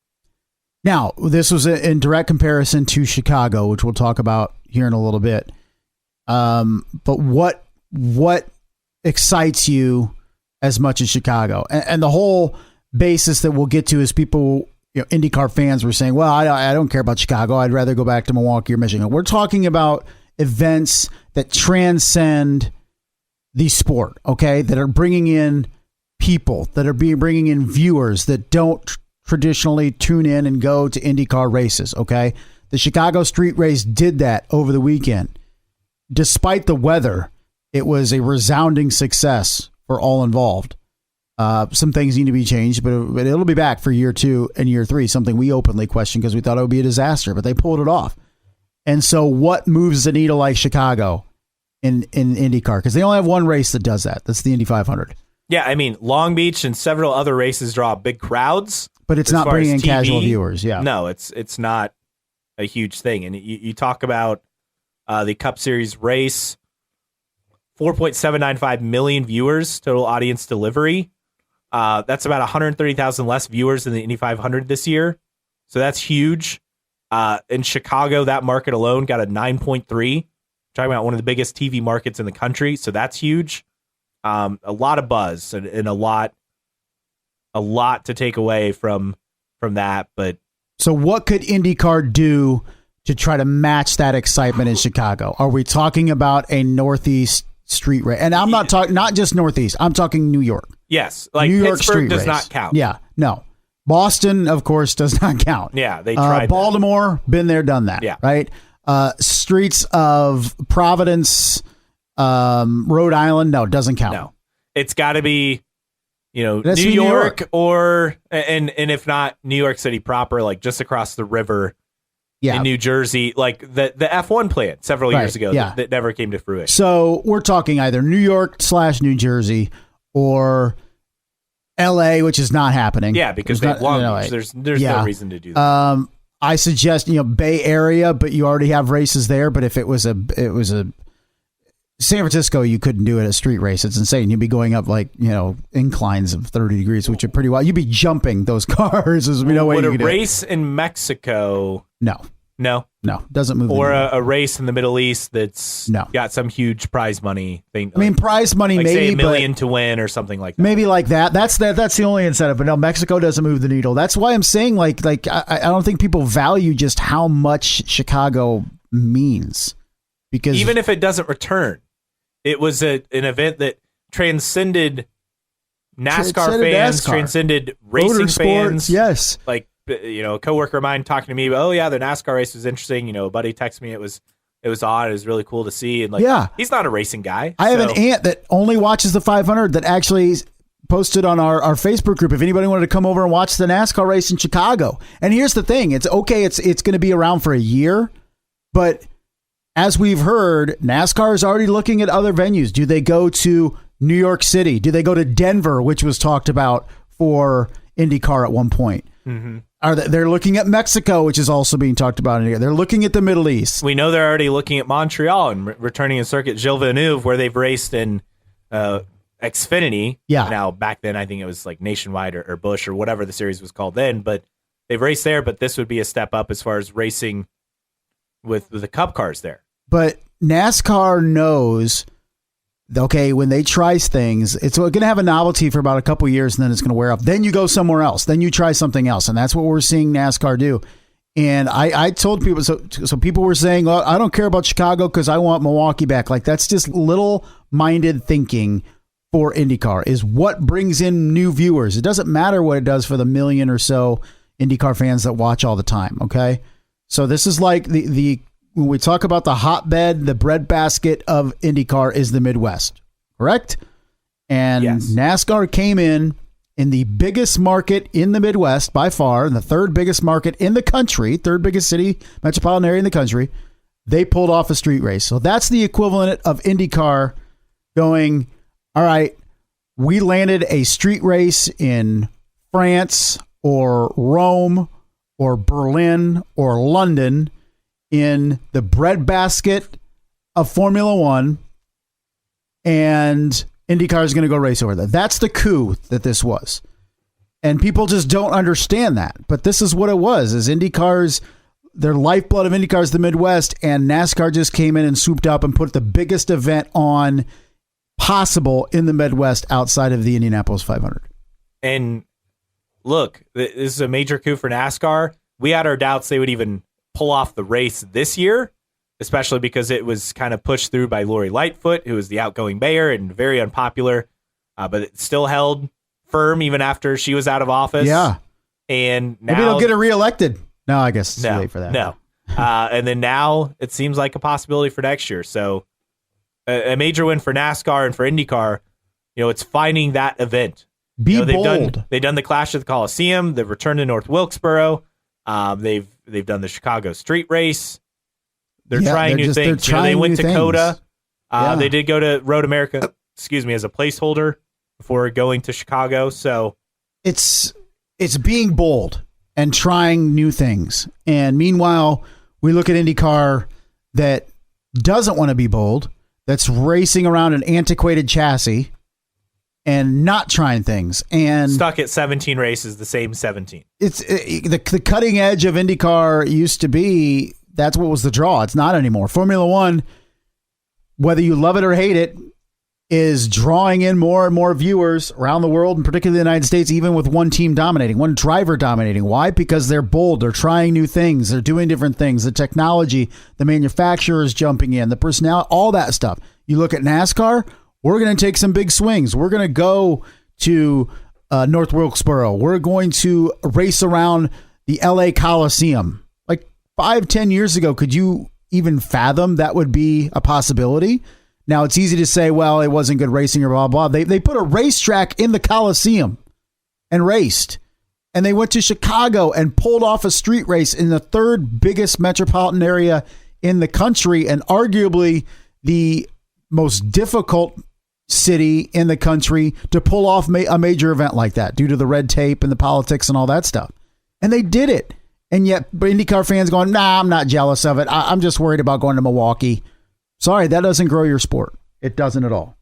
Now, this was in direct comparison to Chicago, which we'll talk about here in a little bit. But what excites you as much as Chicago? And the whole basis that we'll get to is people, IndyCar fans were saying, well, I don't care about Chicago. I'd rather go back to Milwaukee or Michigan. We're talking about events that transcend the sport, okay, that are bringing in people, that are bringing in viewers that don't traditionally tune in and go to IndyCar races, okay? The Chicago Street Race did that over the weekend. Despite the weather, it was a resounding success for all involved. Some things need to be changed, but it'll be back for year 2 and year 3, something we openly questioned because we thought it would be a disaster, but they pulled it off. And so what moves the needle like Chicago in IndyCar? Because they only have one race that does that. That's the Indy 500. Yeah, I mean, Long Beach and several other races draw big crowds. But it's not bringing in casual viewers, yeah. No, it's not a huge thing. And you talk about the Cup Series race, 4.795 million viewers, total audience delivery. That's about 130,000 less viewers than the Indy 500 this year. So that's huge. In Chicago, that market alone got a 9.3. Talking about one of the biggest TV markets in the country. So that's huge. A lot of buzz and a lot to take away from that. But so what could IndyCar do to try to match that excitement in Chicago? Are we talking about a Northeast street race? And I'm not talking, not just Northeast, I'm talking New York. Yes. Like New York Pittsburgh street does race. Not count. Yeah. No. Boston, of course, does not count. Yeah. They tried Baltimore, been there, done that. Yeah. Right. Streets of Providence, Rhode Island. No, doesn't count. No, it's got to be, New New York York or, and if not New York City proper, like just across the river in New Jersey, like the F1 plant several years ago that never came to fruition. So we're talking either New York/New Jersey or LA, which is not happening. Yeah, because they have Long Beach. There's no reason to do that. I suggest, Bay Area, but you already have races there. But if it was a San Francisco, you couldn't do it at a street race. It's insane. You'd be going up inclines of 30 degrees, which are pretty wild. You'd be jumping those cars. There's no way you could do it. Would a race in Mexico? No, doesn't move. Or a race in the Middle East that's got some huge prize money thing. I mean, prize money, like maybe say $1 million to win or something like that. Maybe like that. That's the only incentive. But no, Mexico doesn't move the needle. That's why I'm saying I don't think people value just how much Chicago means. Because even if it doesn't return, it was an event that transcended NASCAR fans, transcended racing fans. Yes. Like, a coworker of mine talking to me, oh yeah, the NASCAR race was interesting. A buddy texted me, it was odd. It was really cool to see. And he's not a racing guy. I have an aunt that only watches the 500 that actually posted on our Facebook group if anybody wanted to come over and watch the NASCAR race in Chicago. And here's the thing. It's okay. It's going to be around for a year, but as we've heard, NASCAR is already looking at other venues. Do they go to New York City? Do they go to Denver, which was talked about for IndyCar at one point? Mm-hmm. They're looking at Mexico, which is also being talked about in here. They're looking at the Middle East. We know they're already looking at Montreal and returning in circuit Gilles Villeneuve, where they've raced in Xfinity. Yeah. Now, back then, I think it was like Nationwide or Busch or whatever the series was called then. But they've raced there, but this would be a step up as far as racing with the Cup cars there. But NASCAR knows, okay, when they try things, it's going to have a novelty for about a couple years, and then it's going to wear off. Then you go somewhere else. Then you try something else, and that's what we're seeing NASCAR do. And I told people, so people were saying, well, I don't care about Chicago because I want Milwaukee back. Like, that's just little-minded thinking for IndyCar, is what brings in new viewers. It doesn't matter what it does for the million or so IndyCar fans that watch all the time, okay? So this is like the when we talk about the hotbed, the breadbasket of IndyCar is the Midwest, correct? And NASCAR came in the biggest market in the Midwest by far, and the third biggest market in the country, third biggest city, metropolitan area in the country. They pulled off a street race. So that's the equivalent of IndyCar going, all right, we landed a street race in France or Rome or Berlin or London in the breadbasket of Formula One, and IndyCar is going to go race over there. That's the coup that this was. And people just don't understand that. But this is what it was, is IndyCar's, their lifeblood of IndyCar is the Midwest, and NASCAR just came in and swooped up and put the biggest event on possible in the Midwest outside of the Indianapolis 500. And look, this is a major coup for NASCAR. We had our doubts they would even pull off the race this year, especially because it was kind of pushed through by Lori Lightfoot, who was the outgoing mayor and very unpopular, but it still held firm even after she was out of office. Yeah. And now, maybe they'll get her reelected. No, I guess it's too late for that. No. And then now it seems like a possibility for next year. So a major win for NASCAR and for IndyCar. It's finding that event. Be bold. They've done the Clash at the Coliseum. They've returned to North Wilkesboro. They've done the Chicago Street Race. They're trying new things. They went to COTA. They did go to Road America, as a placeholder before going to Chicago. So it's being bold and trying new things. And meanwhile, we look at IndyCar that doesn't want to be bold, that's racing around an antiquated chassis and not trying things, and stuck at 17 races, the same 17. It's the cutting edge of IndyCar used to be. That's what was the draw. It's not anymore. Formula One, whether you love it or hate it, is drawing in more and more viewers around the world, and particularly the United States, even with one team dominating, one driver dominating. Why? Because they're bold. They're trying new things. They're doing different things. The technology, the manufacturers jumping in, the personnel, all that stuff. You look at NASCAR, we're going to take some big swings. We're going to go to North Wilkesboro. We're going to race around the LA Coliseum. Like 5-10 years ago, could you even fathom that would be a possibility? Now, it's easy to say, well, it wasn't good racing or blah, blah. They put a racetrack in the Coliseum and raced. And they went to Chicago and pulled off a street race in the third biggest metropolitan area in the country, and arguably the most difficult city in the country to pull off a major event like that due to the red tape and the politics and all that stuff. And they did it. And yet IndyCar fans going, nah, I'm not jealous of it. I'm just worried about going to Milwaukee. Sorry, that doesn't grow your sport. It doesn't at all.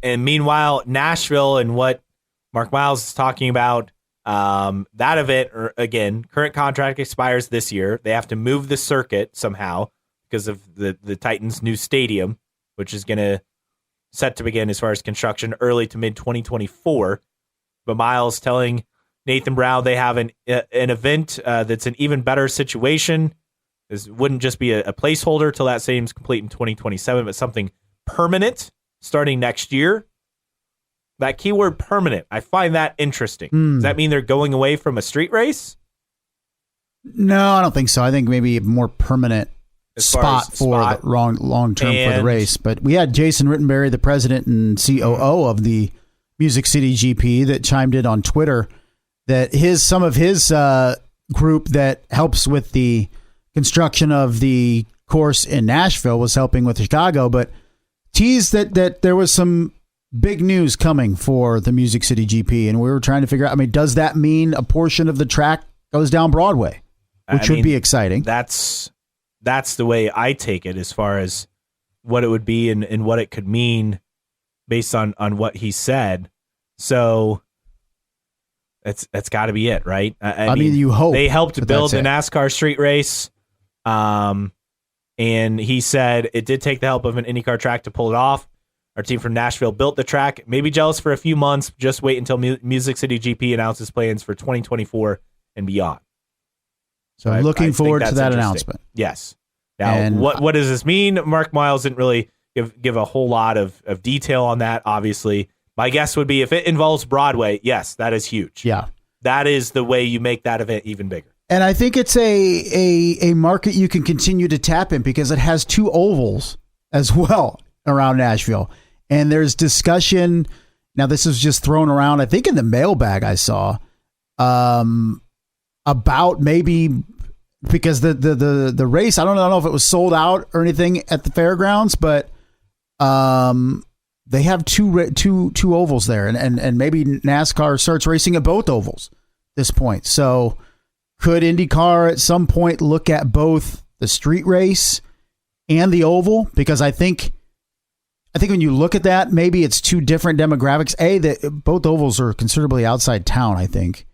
And meanwhile, Nashville and what Mark Miles is talking about, that event, again, current contract expires this year. They have to move the circuit somehow because of the Titans' new stadium, which is going to set to begin as far as construction early to mid 2024. But Miles telling Nathan Brown they have an event that's an even better situation. This wouldn't just be a placeholder till that stadium's complete in 2027, but something permanent starting next year. That keyword permanent, I find that interesting. Does that mean they're going away from a street race? No, I don't think so. I think maybe a more permanent spot for the long term for the race. But we had Jason Rittenberry, the president and COO of the Music City GP, that chimed in on Twitter that some of his group that helps with the construction of the course in Nashville was helping with Chicago, but teased that there was some big news coming for the Music City GP, and we were trying to figure out, does that mean a portion of the track goes down Broadway, which would be exciting? That's the way I take it as far as what it would be and what it could mean based on what he said. So that's got to be it, right? I mean, you hope. They helped build the NASCAR street race. And he said it did take the help of an IndyCar track to pull it off. Our team from Nashville built the track. Maybe jealous for a few months. Just wait until Music City GP announces plans for 2024 and beyond. So I'm looking forward to that announcement. Yes. Now, and what does this mean? Mark Miles didn't really give a whole lot of detail on that, obviously. My guess would be if it involves Broadway, yes, that is huge. Yeah. That is the way you make that event even bigger. And I think it's a market you can continue to tap in because it has two ovals as well around Nashville. And there's discussion. Now, this is just thrown around, I think, in the mailbag I saw about maybe because the race, I don't know if it was sold out or anything at the fairgrounds, but they have two ovals there. And maybe NASCAR starts racing at both ovals at this point. So could IndyCar at some point look at both the street race and the oval? Because I think when you look at that, maybe it's two different demographics. Both ovals are considerably outside town, I think.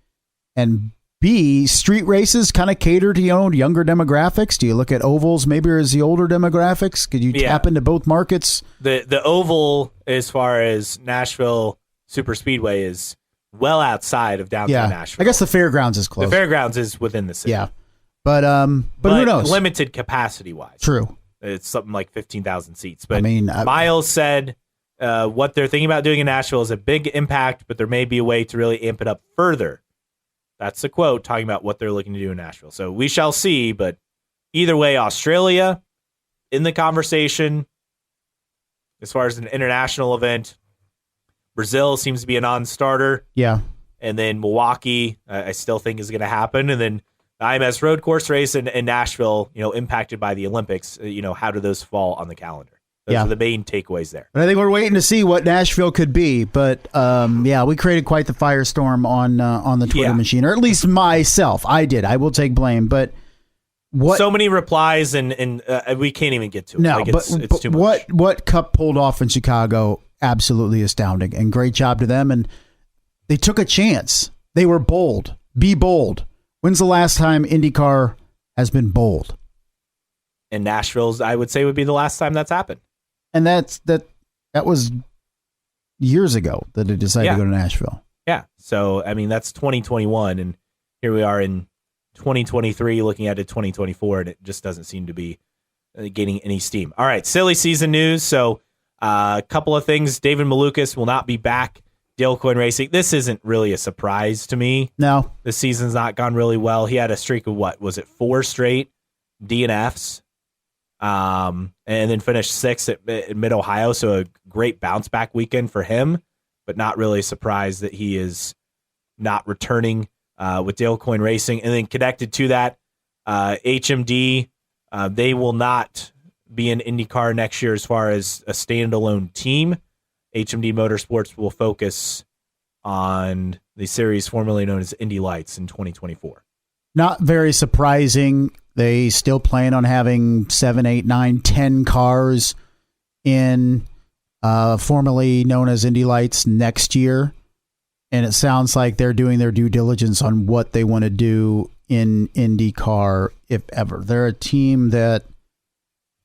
And B, street races kind of cater to younger demographics. Do you look at ovals maybe as the older demographics? Could you tap into both markets? The oval, as far as Nashville Super Speedway, is well outside of downtown Nashville. I guess the fairgrounds is close. The fairgrounds is within the city. Yeah. But who knows? Limited capacity-wise. True. It's something like 15,000 seats. But I mean, Miles said what they're thinking about doing in Nashville is a big impact, but there may be a way to really amp it up further. That's the quote talking about what they're looking to do in Nashville. So we shall see, but either way, Australia in the conversation as far as an international event. Brazil seems to be a non-starter. Yeah. And then Milwaukee, I still think is going to happen. And then the IMS road course race in Nashville, impacted by the Olympics. How do those fall on the calendar? Those are the main takeaways there. But I think we're waiting to see what Nashville could be. But we created quite the firestorm on the Twitter machine, or at least myself. I did. I will take blame. But what? So many replies, and we can't even get to it. No, it's too much. What Cup pulled off in Chicago? Absolutely astounding, and great job to them. And they took a chance. They were bold. Be bold. When's the last time IndyCar has been bold? And Nashville's, I would say, would be the last time that's happened. And that was years ago that they decided to go to Nashville. Yeah. So, I mean, that's 2021, and here we are in 2023 looking at it 2024, and it just doesn't seem to be gaining any steam. All right, silly season news. So, a couple of things. David Malukas will not be back. Dale Coyne Racing. This isn't really a surprise to me. No. The season's not gone really well. He had a streak of 4 straight DNFs? And then finished 6th at Mid-Ohio, so a great bounce-back weekend for him, but not really surprised that he is not returning with Dale Coyne Racing. And then connected to that, HMD, they will not be in IndyCar next year as far as a standalone team. HMD Motorsports will focus on the series formerly known as Indy Lights in 2024. Not very surprising. They still plan on having 7, 8, 9, 10 cars in formerly known as Indy Lights next year. And it sounds like they're doing their due diligence on what they want to do in IndyCar, if ever. They're a team that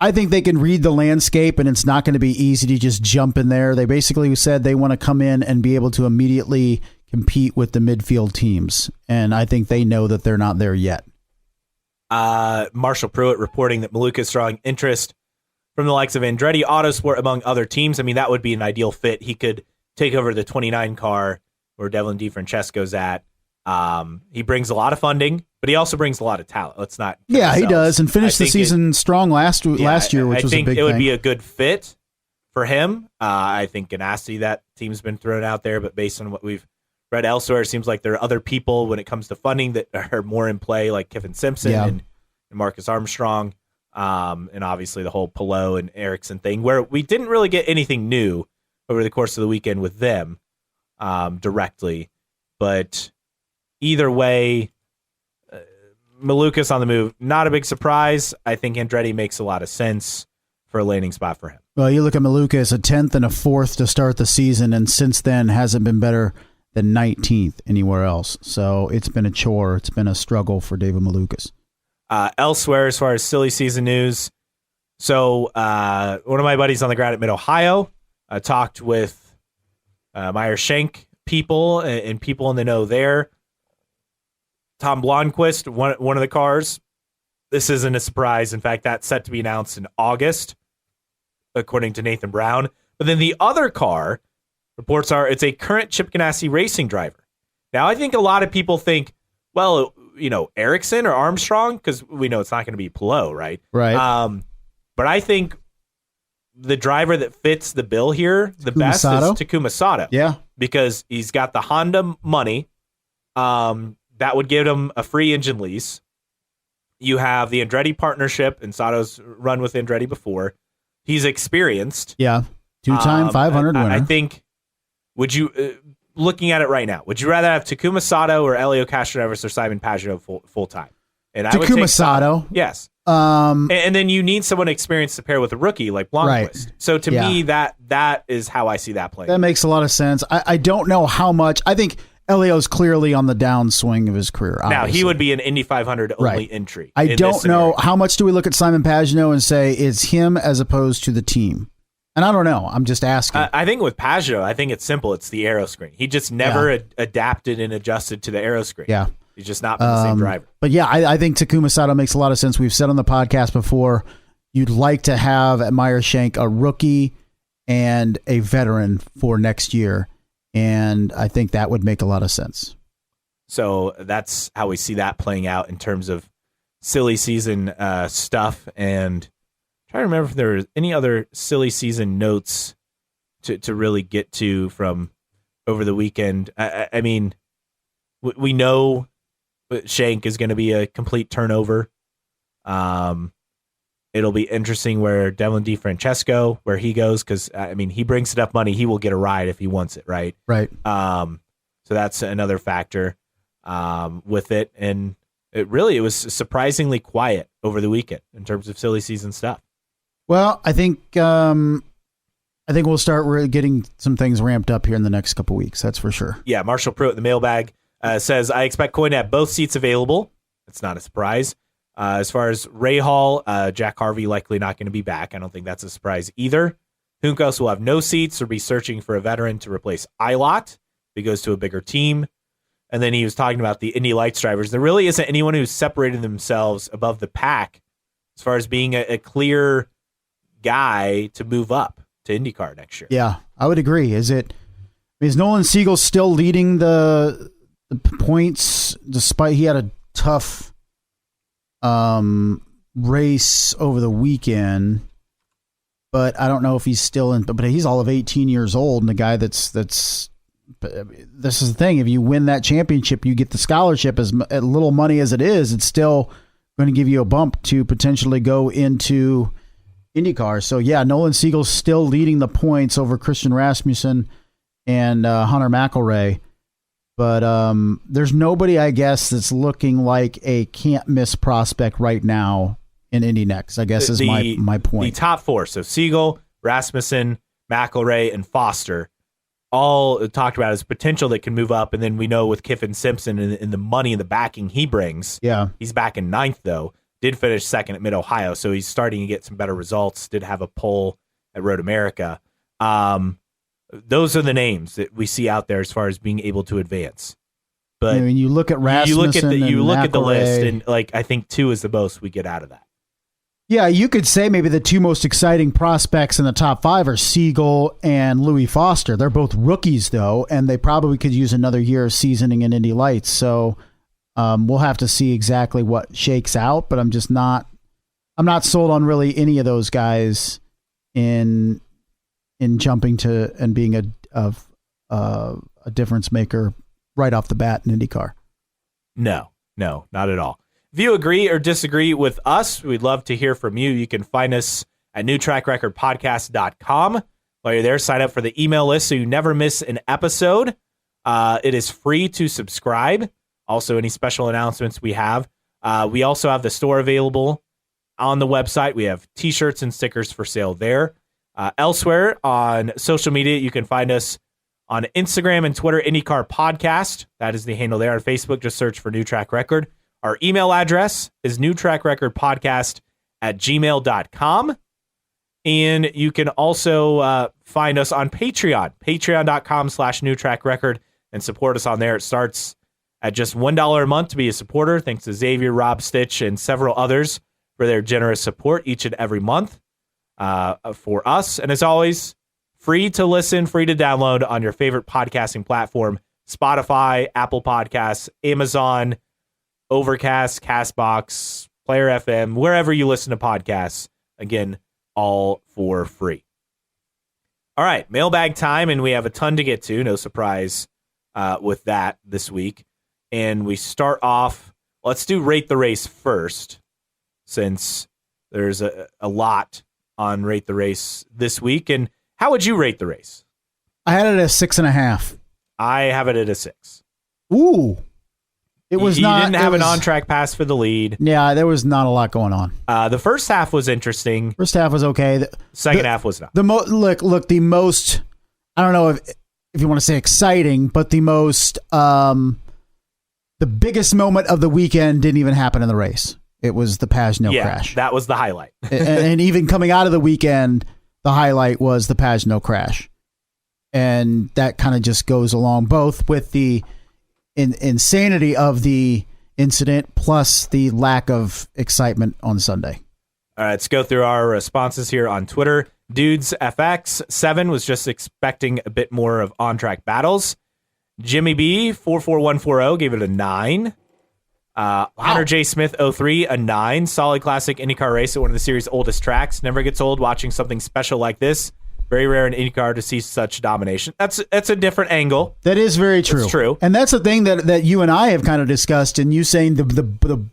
I think they can read the landscape, and it's not going to be easy to just jump in there. They basically said they want to come in and be able to immediately compete with the midfield teams. And I think they know that they're not there yet. Marshall Pruitt reporting that Malukas is drawing interest from the likes of Andretti Autosport, among other teams. I mean, that would be an ideal fit. He could take over the 29 car where Devlin DeFrancesco's at. He brings a lot of funding, but he also brings a lot of talent. Let's not. Yeah, he does, and finished the season strong last year, which was a big thing. I think it would be a good fit for him. I think Ganassi, that team's been thrown out there, but based on what we've read elsewhere, it seems like there are other people when it comes to funding that are more in play, like Kevin Simpson and Marcus Armstrong, and obviously the whole Palou and Ericsson thing, where we didn't really get anything new over the course of the weekend with them directly. But either way, Malukas on the move, not a big surprise. I think Andretti makes a lot of sense for a landing spot for him. Well, you look at Malukas, a 10th and a 4th to start the season, and since then hasn't been better than 19th anywhere else. So it's been a chore. It's been a struggle for David Malukas. Elsewhere, as far as silly season news, so one of my buddies on the ground at Mid-Ohio talked with Meyer Shank people and people in the know there. Tom Blomqvist, one of the cars. This isn't a surprise. In fact, that's set to be announced in August, according to Nathan Brown. But then the other car, reports are it's a current Chip Ganassi racing driver. Now, I think a lot of people think, well, Ericsson or Armstrong, because we know it's not going to be Palou, right? Right. But I think the driver that fits the bill here the best is Takuma Sato. Yeah. Because he's got the Honda money. That would give him a free engine lease. You have the Andretti partnership, and Sato's run with Andretti before. He's experienced. Yeah. 2-time 500 winner. I think, would you, looking at it right now, would you rather have Takuma Sato or Elio Castroneves or Simon Pagenaud full time? And I would take Sato. Yes. And then you need someone experienced to pair with a rookie like Blomqvist. Right. So to me, that is how I see that playing. That makes a lot of sense. I don't know how much. I think Elio's clearly on the downswing of his career. Obviously. Now, he would be an Indy 500 only entry. I don't know how much do we look at Simon Pagenaud and say it's him as opposed to the team. And I don't know. I'm just asking. I think with Pagano, I think it's simple. It's the aero screen. He just never adapted and adjusted to the aero screen. Yeah. He's just not been the same driver. But yeah, I think Takuma Sato makes a lot of sense. We've said on the podcast before, you'd like to have at Meyer Shank a rookie and a veteran for next year. And I think that would make a lot of sense. So that's how we see that playing out in terms of silly season stuff. And try to remember if there were any other silly season notes to really get to from over the weekend. I mean, we know Shank is going to be a complete turnover. It'll be interesting where Devlin DeFrancesco, where he goes, because, I mean, he brings enough money, he will get a ride if he wants it, right? Right. So that's another factor with it. And it was surprisingly quiet over the weekend in terms of silly season stuff. Well, I think we'll start getting some things ramped up here in the next couple weeks. That's for sure. Yeah, Marshall Pruitt, the mailbag, says, I expect Coyne to have both seats available. That's not a surprise. As far as Ray Hall, Jack Harvey likely not going to be back. I don't think that's a surprise either. Juncos will have no seats or be searching for a veteran to replace Ilott if he goes to a bigger team. And then he was talking about the Indy Lights drivers. There really isn't anyone who's separated themselves above the pack as far as being a clear guy to move up to IndyCar next year. Yeah, I would agree. Is Nolan Siegel still leading the points despite he had a tough race over the weekend, but I don't know if he's still in, but he's all of 18 years old. And the guy this is the thing. If you win that championship, you get the scholarship. As little money as it is, it's still going to give you a bump to potentially go into IndyCar. So yeah, Nolan Siegel's still leading the points over Christian Rasmussen and Hunter McElroy. But there's nobody, I guess, that's looking like a can't-miss prospect right now in Indy next, I guess, is my point. The top four, so Siegel, Rasmussen, McElroy, and Foster, all talked about as potential that can move up. And then we know with Kiffin Simpson and the money and the backing he brings, he's back in ninth, though. Did finish second at Mid-Ohio, so he's starting to get some better results. Did have a pole at Road America. Those are the names that we see out there as far as being able to advance. But I mean, you look at Rasmussen, you look at the McElroy. list, and I think 2 is the most we get out of that. Yeah, you could say maybe the 2 most exciting prospects in the top 5 are Siegel and Louis Foster. They're both rookies, though, and they probably could use another year of seasoning in Indy Lights. So we'll have to see exactly what shakes out. But I'm not sold on really any of those guys in jumping to and being a difference maker right off the bat in IndyCar. No, not at all. If you agree or disagree with us, we'd love to hear from you. You can find us at newtrackrecordpodcast.com. While you're there, sign up for the email list so you never miss an episode. It is free to subscribe. Also, any special announcements we have. We also have the store available on the website. We have T-shirts and stickers for sale there. Elsewhere on social media, you can find us on Instagram and Twitter, IndyCar Podcast. That is the handle there. On Facebook, just search for New Track Record. Our email address is newtrackrecordpodcast@gmail.com. And you can also find us on Patreon, patreon.com/newtrackrecord, and support us on there. It starts at just $1 a month to be a supporter. Thanks to Xavier, Rob Stitch, and several others for their generous support each and every month for us. And as always, free to listen, free to download on your favorite podcasting platform, Spotify, Apple Podcasts, Amazon, Overcast, Castbox, Player FM, wherever you listen to podcasts. Again, all for free. All right, mailbag time, and we have a ton to get to. No surprise with that this week. And we start off, let's do Rate the Race first, since there's a lot on Rate the Race this week. And how would you rate the race? I had it at 6.5. I have it at a 6. Ooh. It was you not. Didn't have an on-track pass for the lead. Yeah, there was not a lot going on. The first half was interesting. First half was okay. Second half was not. Look. The most. I don't know if you want to say exciting, but the most. The biggest moment of the weekend didn't even happen in the race. It was the Pagano crash. That was the highlight. and even coming out of the weekend, the highlight was the Pagano crash. And that kind of just goes along both with the insanity of the incident plus the lack of excitement on Sunday. All right, let's go through our responses here on Twitter. Dudes FX7 was just expecting a bit more of on-track battles. Jimmy B 44140 gave it a 9. Hunter J Smith 03 a 9. Solid classic IndyCar race at one of the series' oldest tracks. Never gets old watching something special like this. Very rare in IndyCar to see such domination. That's a different angle. That is very true. It's true. And that's the thing that you and I have kind of discussed, and you saying the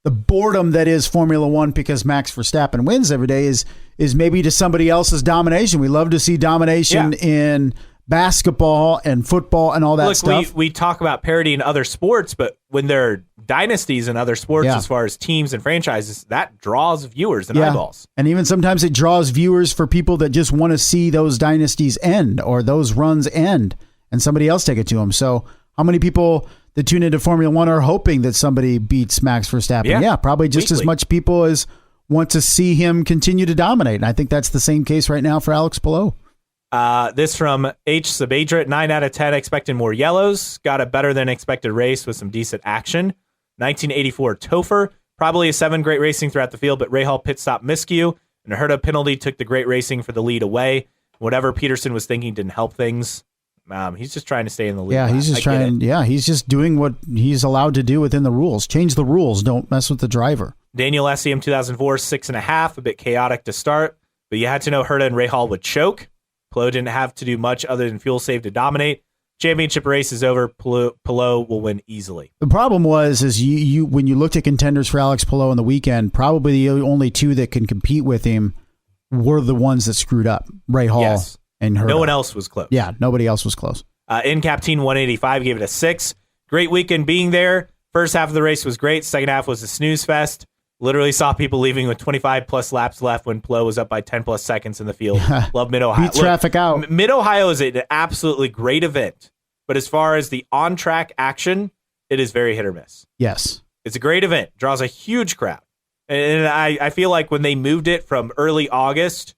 boredom that is Formula One because Max Verstappen wins every day is maybe to somebody else's domination. We love to see domination in basketball and football and all that stuff. We talk about parity in other sports, but when there are dynasties in other sports, as far as teams and franchises, that draws viewers and eyeballs. And even sometimes it draws viewers for people that just want to see those dynasties end or those runs end and somebody else take it to them. So how many people that tune into Formula One are hoping that somebody beats Max Verstappen? Yeah, probably just as much people as want to see him continue to dominate. And I think that's the same case right now for Alex Palou. This from H. Sabadra, 9 out of 10, expecting more yellows. Got a better than expected race with some decent action. 1984 Topher, probably a 7, great racing throughout the field, but Rahal pit stop miscue and a Herta penalty took the great racing for the lead away. Whatever Peterson was thinking didn't help things. He's just trying to stay in the lead. Yeah, he's just trying. Yeah, he's just doing what he's allowed to do within the rules. Change the rules. Don't mess with the driver. Daniel SEM 2004, 6.5, a bit chaotic to start, but you had to know Herta and Rahal would choke. Palou didn't have to do much other than fuel save to dominate. Championship race is over. Palou will win easily. The problem is you when you looked at contenders for Alex Palou on the weekend, probably the only two that can compete with him were the ones that screwed up. Rahal and Herta. No one else was close. Yeah, nobody else was close. NCAP Team 185 gave it a 6. Great weekend being there. First half of the race was great. Second half was a snooze fest. Literally saw people leaving with 25 plus laps left when Palou was up by 10 plus seconds in the field. Love Mid-Ohio. Beat traffic out. Mid-Ohio is an absolutely great event, but as far as the on-track action, it is very hit or miss. Yes. It's a great event. Draws a huge crowd. And I feel like when they moved it from early August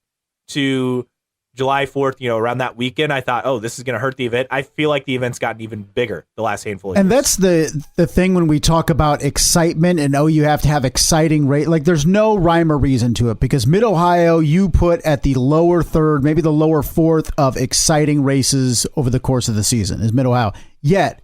to July 4th, around that weekend, I thought, this is going to hurt the event. I feel like the event's gotten even bigger the last handful of years. And that's the thing when we talk about excitement and, you have to have exciting rate. Like, there's no rhyme or reason to it because Mid-Ohio, you put at the lower third, maybe the lower fourth of exciting races over the course of the season is Mid-Ohio. Yet,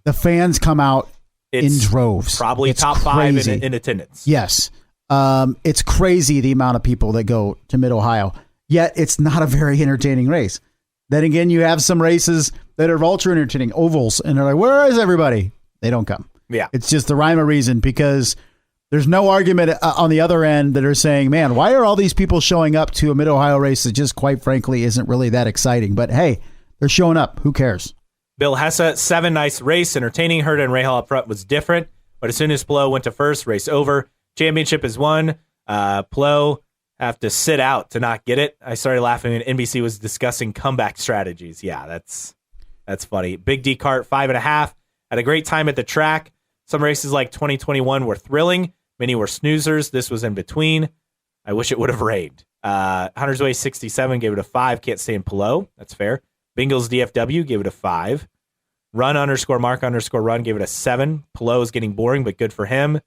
the fans come out in droves. Probably it's top crazy. 5 in attendance. Yes. It's crazy the amount of people that go to Mid-Ohio. Yet it's not a very entertaining race. Then again, you have some races that are ultra entertaining, ovals, and they're like, where is everybody? They don't come. Yeah. It's just the rhyme or reason because there's no argument on the other end that are saying, man, why are all these people showing up to a Mid-Ohio race that just quite frankly isn't really that exciting? But hey, they're showing up. Who cares? Bill Hessa, 7, nice race. Entertaining. Herta and Rahal up front was different. But as soon as Palou went to first, race over. Championship is won. Palou have to sit out to not get it. I started laughing when NBC was discussing comeback strategies. Yeah, that's funny. Big D Kart 5.5. Had a great time at the track. Some races like 2021 were thrilling. Many were snoozers. This was in between. I wish it would have rained. Hunter's Way 67 gave it a 5. Can't stand Palou. That's fair. Bingles DFW gave it a 5. Run_Mark_Run gave it a 7. Palou is getting boring, but good for him.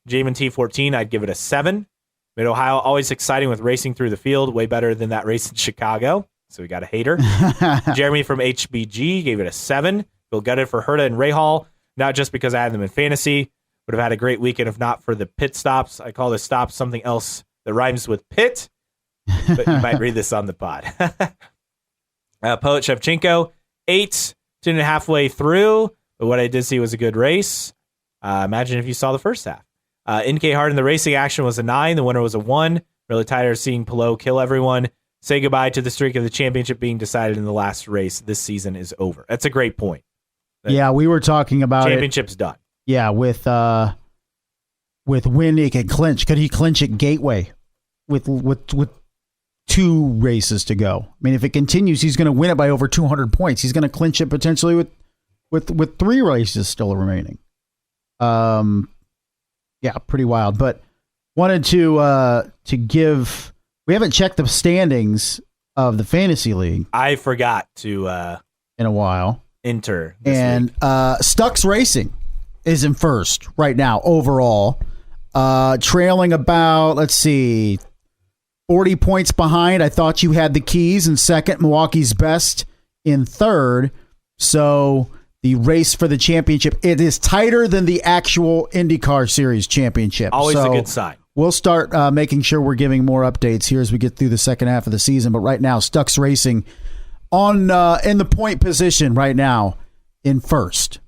Jamin T14, I'd give it a 7. Mid-Ohio, always exciting with racing through the field. Way better than that race in Chicago. So we got a hater. Jeremy from HBG gave it a 7. Feel gutted for Herta and Rahal, not just because I had them in fantasy. Would have had a great weekend if not for the pit stops. I call the stops something else that rhymes with pit, but you might read this on the pod. Poet Shevchenko, 8, 2.5 way through. But what I did see was a good race. Imagine if you saw the first half. NK Harden, the racing action was a 9. The winner was a 1. Really tired of seeing Palou kill everyone. Say goodbye to the streak of the championship being decided in the last race. This season is over. That's a great point. Yeah, we were talking about championship's done. Yeah, with when he can clinch. Could he clinch at Gateway with 2 races to go? I mean, if it continues, he's going to win it by over 200 points. He's going to clinch it potentially with 3 races still remaining. Yeah, pretty wild. But wanted to give. We haven't checked the standings of the fantasy league. I forgot to in a while. Enter this and week. Stucks Racing is in first right now overall, trailing about 40 points behind. I thought you had the keys in second, Milwaukee's Best in third. So the race for the championship, it is tighter than the actual IndyCar Series championship. Always a good sign. We'll start making sure we're giving more updates here as we get through the second half of the season. But right now, Stucks Racing on in the point position right now in first.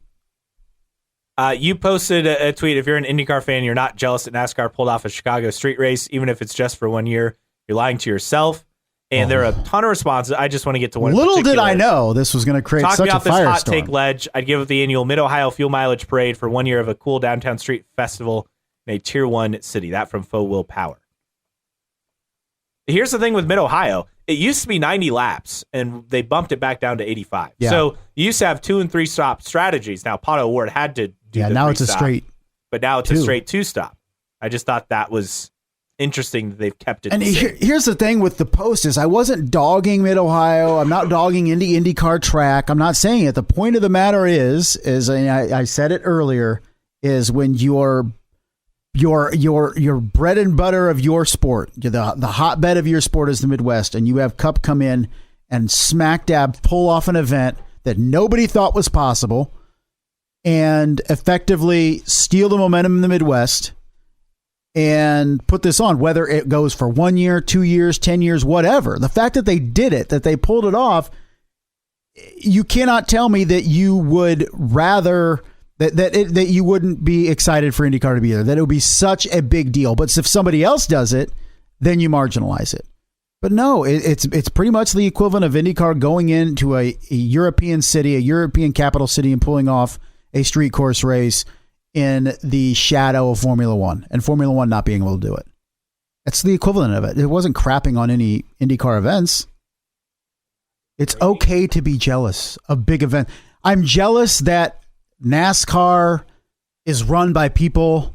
You posted a tweet. If you're an IndyCar fan, you're not jealous that NASCAR pulled off a Chicago street race, even if it's just for 1 year. You're lying to yourself. And there are a ton of responses. I just want to get to one. Little did I know this was going to create such a firestorm. Talk me off this hot take ledge. I'd give it the annual Mid-Ohio Fuel Mileage Parade for 1 year of a cool downtown street festival in a Tier 1 city. That from Faux Will Power. Here's the thing with Mid-Ohio. It used to be 90 laps, and they bumped it back down to 85. Yeah. So you used to have 2 and 3 stop strategies. Now, Pato O'Ward had to do the now 3 it's a stop, straight. but now it's a straight 2 stop. I just thought that was interesting that they've kept it. And here's the thing with the post is I wasn't dogging Mid-Ohio. I'm not dogging IndyCar track. I'm not saying it. The point of the matter is I said it earlier, is when your bread and butter of your sport, the hotbed of your sport is the Midwest, and you have Cup come in and smack dab pull off an event that nobody thought was possible and effectively steal the momentum in the Midwest and put this on, whether it goes for 1 year, 2 years, 10 years, whatever. The fact that they did it, that they pulled it off, you cannot tell me that you would rather that you wouldn't be excited for IndyCar to be there, that it would be such a big deal. But if somebody else does it, then you marginalize it. But no, it's pretty much the equivalent of IndyCar going into a European city, a European capital city, and pulling off a street course race in the shadow of Formula One, and Formula One not being able to do it. That's the equivalent of it. It wasn't crapping on any IndyCar events. It's okay to be jealous of big events. I'm jealous that NASCAR is run by people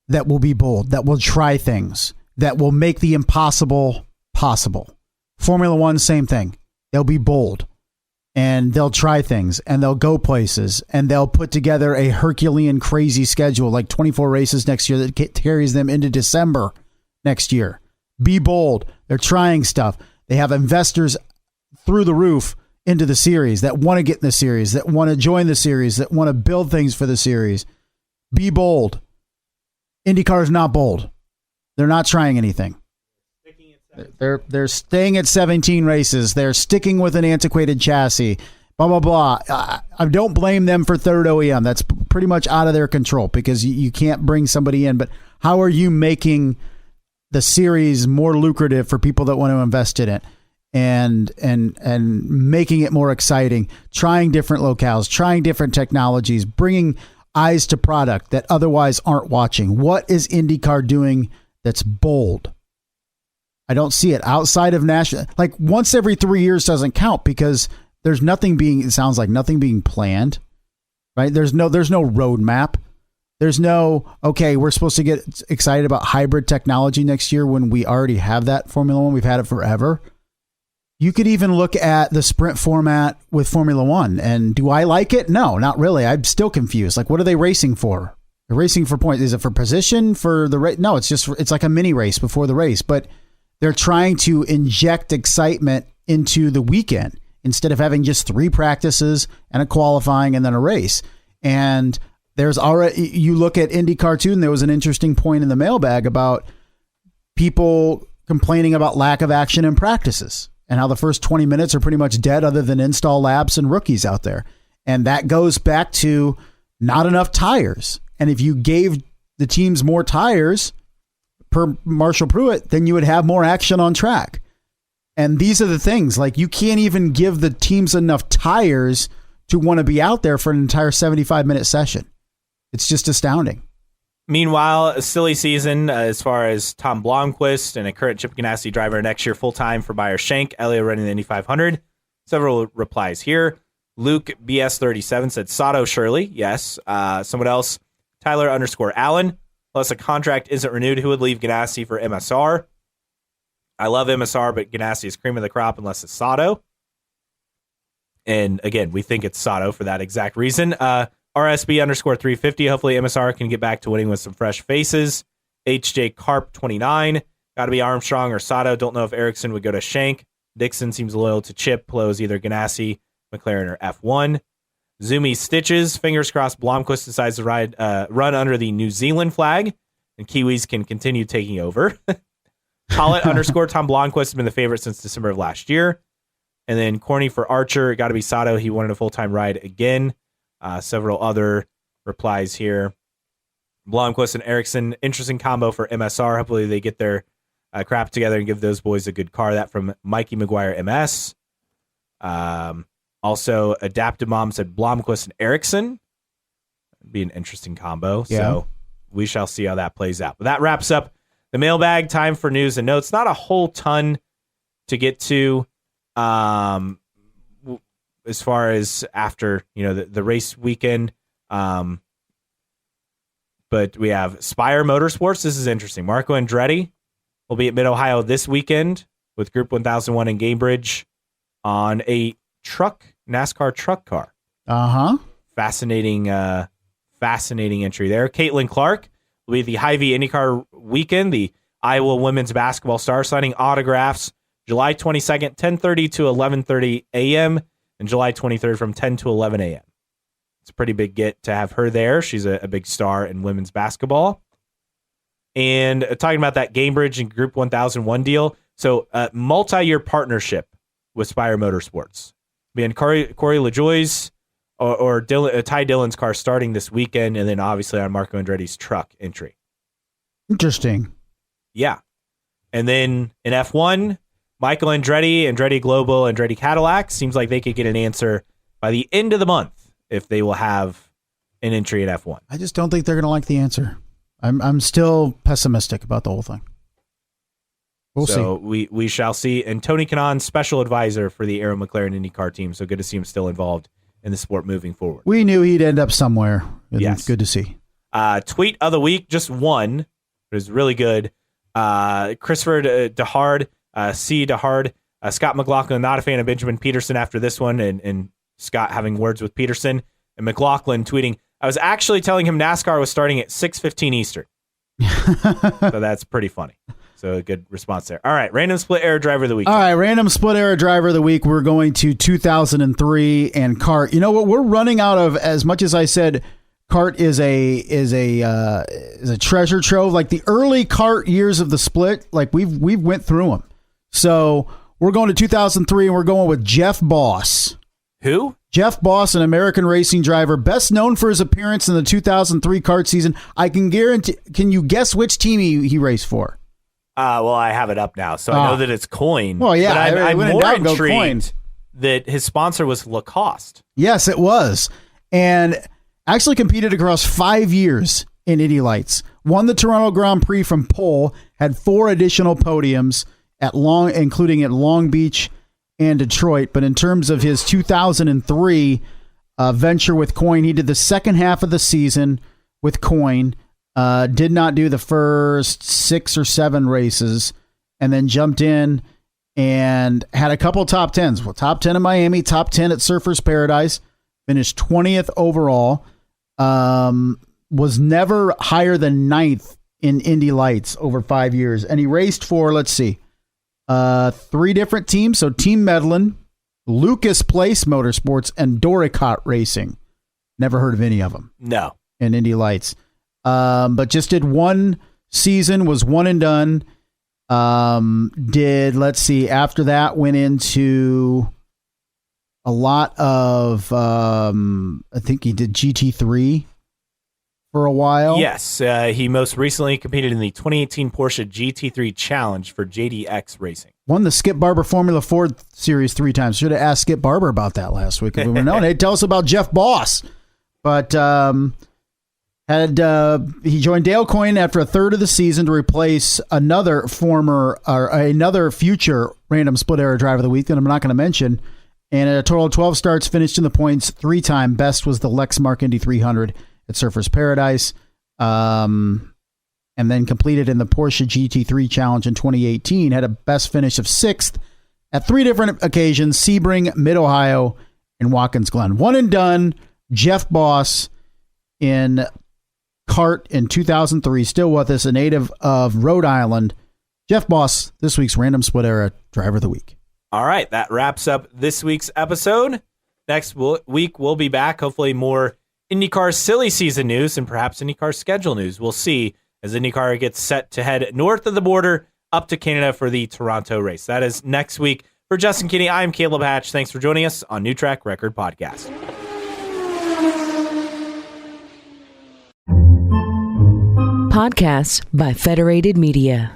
that will be bold, that will try things, that will make the impossible possible. Formula One, same thing. They'll be bold and they'll try things and they'll go places and they'll put together a Herculean crazy schedule like 24 races next year that carries them into December next year. Be bold. They're trying stuff. They have investors through the roof into the series that want to get in the series, that want to join the series, that want to build things for the series. Be bold. IndyCar is not bold. They're not trying anything. They're staying at 17 races. They're sticking with an antiquated chassis. Blah, blah, blah. I don't blame them for third OEM. That's pretty much out of their control because you can't bring somebody in. But how are you making the series more lucrative for people that want to invest in it and making it more exciting, trying different locales, trying different technologies, bringing eyes to product that otherwise aren't watching? What is IndyCar doing that's bold? I don't see it outside of national. Like once every 3 years doesn't count because there's nothing being, it sounds like nothing being planned, right? There's no roadmap. There's no, okay, we're supposed to get excited about hybrid technology next year when we already have that Formula One. We've had it forever. You could even look at the sprint format with Formula One. And do I like it? No, not really. I'm still confused. Like, what are they racing for? They're racing for points. Is it for position for the race? No, it's like a mini race before the race, but they're trying to inject excitement into the weekend instead of having just 3 practices and a qualifying and then a race. And there's already, you look at IndyCar too, and there was an interesting point in the mailbag about people complaining about lack of action in practices and how the first 20 minutes are pretty much dead other than install labs and rookies out there. And that goes back to not enough tires. And if you gave the teams more tires per Marshall Pruitt, then you would have more action on track. And these are the things, like you can't even give the teams enough tires to want to be out there for an entire 75-minute session. It's just astounding. Meanwhile, a silly season as far as Tom Blomqvist and a current Chip Ganassi driver next year full-time for Meyer Shank, Elio running the Indy 500. Several replies here. Luke BS37 said Sato Shirley. Yes. Someone else, Tyler_Allen. Plus a contract isn't renewed. Who would leave Ganassi for MSR? I love MSR, but Ganassi is cream of the crop unless it's Sato. And again, we think it's Sato for that exact reason. RSB _ 350. Hopefully MSR can get back to winning with some fresh faces. HJ Carp 29. Got to be Armstrong or Sato. Don't know if Ericsson would go to Shank. Dixon seems loyal to Chip. Plows either Ganassi, McLaren, or F1. Zoomy Stitches. Fingers crossed Blomqvist decides to run under the New Zealand flag, and Kiwis can continue taking over. Collett _ Tom Blomqvist has been the favorite since December of last year. And then Corny for Archer. Got to be Sato. He wanted a full-time ride again. Several other replies here. Blomqvist and Ericsson. Interesting combo for MSR. Hopefully they get their crap together and give those boys a good car. That from Mikey McGuire MS. Also, Adaptive Mom said Blomqvist and Ericsson. It'd be an interesting combo. Yeah. So we shall see how that plays out. But that wraps up the mailbag. Time for news and notes. Not a whole ton to get to as far as after the race weekend. But we have Spire Motorsports. This is interesting. Marco Andretti will be at Mid-Ohio this weekend with Group 1001 in Cambridge on a NASCAR truck car. Fascinating entry there. Caitlin Clark will be at the Hy-Vee IndyCar weekend. The Iowa women's basketball star signing autographs July 22nd, 10:30 to 11:30 a.m. and July 23rd from 10 to 11 a.m. It's a pretty big get to have her there. She's a big star in women's basketball. And talking about that Cambridge and Group 1001 deal, so multi-year partnership with Spire Motorsports. Being Corey LaJoie's or Ty Dillon's car starting this weekend, and then obviously on Marco Andretti's truck entry. Interesting. Yeah. And then in F1, Michael Andretti Global, Andretti Cadillac, seems like they could get an answer by the end of the month if they will have an entry in F1. I just don't think they're going to like the answer. I'm still pessimistic about the whole thing. We'll see. We shall see. And Tony Kanaan, special advisor for the Arrow McLaren IndyCar team. So good to see him still involved in the sport moving forward. We knew he'd end up somewhere. Yes. Good to see. Tweet of the week, just one. It was really good. Christopher DeHard, C. DeHard, Scott McLaughlin, not a fan of Benjamin Peterson after this one, and Scott having words with Peterson. And McLaughlin tweeting, I was actually telling him NASCAR was starting at 6:15 Eastern. So that's pretty funny. So a good response there. All right, random split error driver of the week. All right, random split error driver of the week. We're going to 2003 and CART. You know what? We're running out of, as much as I said, CART is a treasure trove. Like the early CART years of the split, like we've went through them. So we're going to 2003 and we're going with Jeff Boss. Who? Jeff Boss, an American racing driver, best known for his appearance in the 2003 CART season. I can guarantee. Can you guess which team he raced for? Well, I have it up now, so I know that it's Coin. Well, yeah, but I'm more intrigued Coin. that his sponsor was Lacoste. Yes, it was, and actually competed across 5 years in Indy Lights. Won the Toronto Grand Prix from pole. Had 4 additional podiums including at Long Beach and Detroit. But in terms of his 2003 venture with Coin, he did the second half of the season with Coin. Did not do the first 6 or 7 races, and then jumped in and had a couple top 10s. Well, top 10 in Miami, top 10 at Surfers Paradise, finished 20th overall. Was never higher than 9th in Indy Lights over 5 years. And he raced for, 3 different teams. So Team Medlin, Lucas Place Motorsports, and Doricott Racing. Never heard of any of them. No. In Indy Lights. But just did one season, was one and done. After that went into a lot of, I think he did GT3 for a while. Yes, he most recently competed in the 2018 Porsche GT3 Challenge for JDX Racing. Won the Skip Barber Formula Ford Series 3 times. Should have asked Skip Barber about that last week if we were known. Hey, tell us about Jeff Boss. But he joined Dale Coyne after a third of the season to replace another future random split error driver of the week that I'm not going to mention. And at a total of 12 starts, finished in the points 3 times. Best was the Lexmark Indy 300 at Surfers Paradise. and then competed in the Porsche GT3 Challenge in 2018. Had a best finish of 6th at 3 different occasions: Sebring, Mid-Ohio, and Watkins Glen. One and done. Jeff Boss in kart in 2003, still with us, a native of Rhode Island. Jeff Boss, this week's Random Split Era Driver of the Week. All right, that wraps up this week's episode. Next week, we'll be back. Hopefully more IndyCar silly season news and perhaps IndyCar schedule news. We'll see as IndyCar gets set to head north of the border up to Canada for the Toronto race. That is next week. For Justin Kinney, I'm Caleb Hatch. Thanks for joining us on New Track Record Podcast. Podcasts by Federated Media.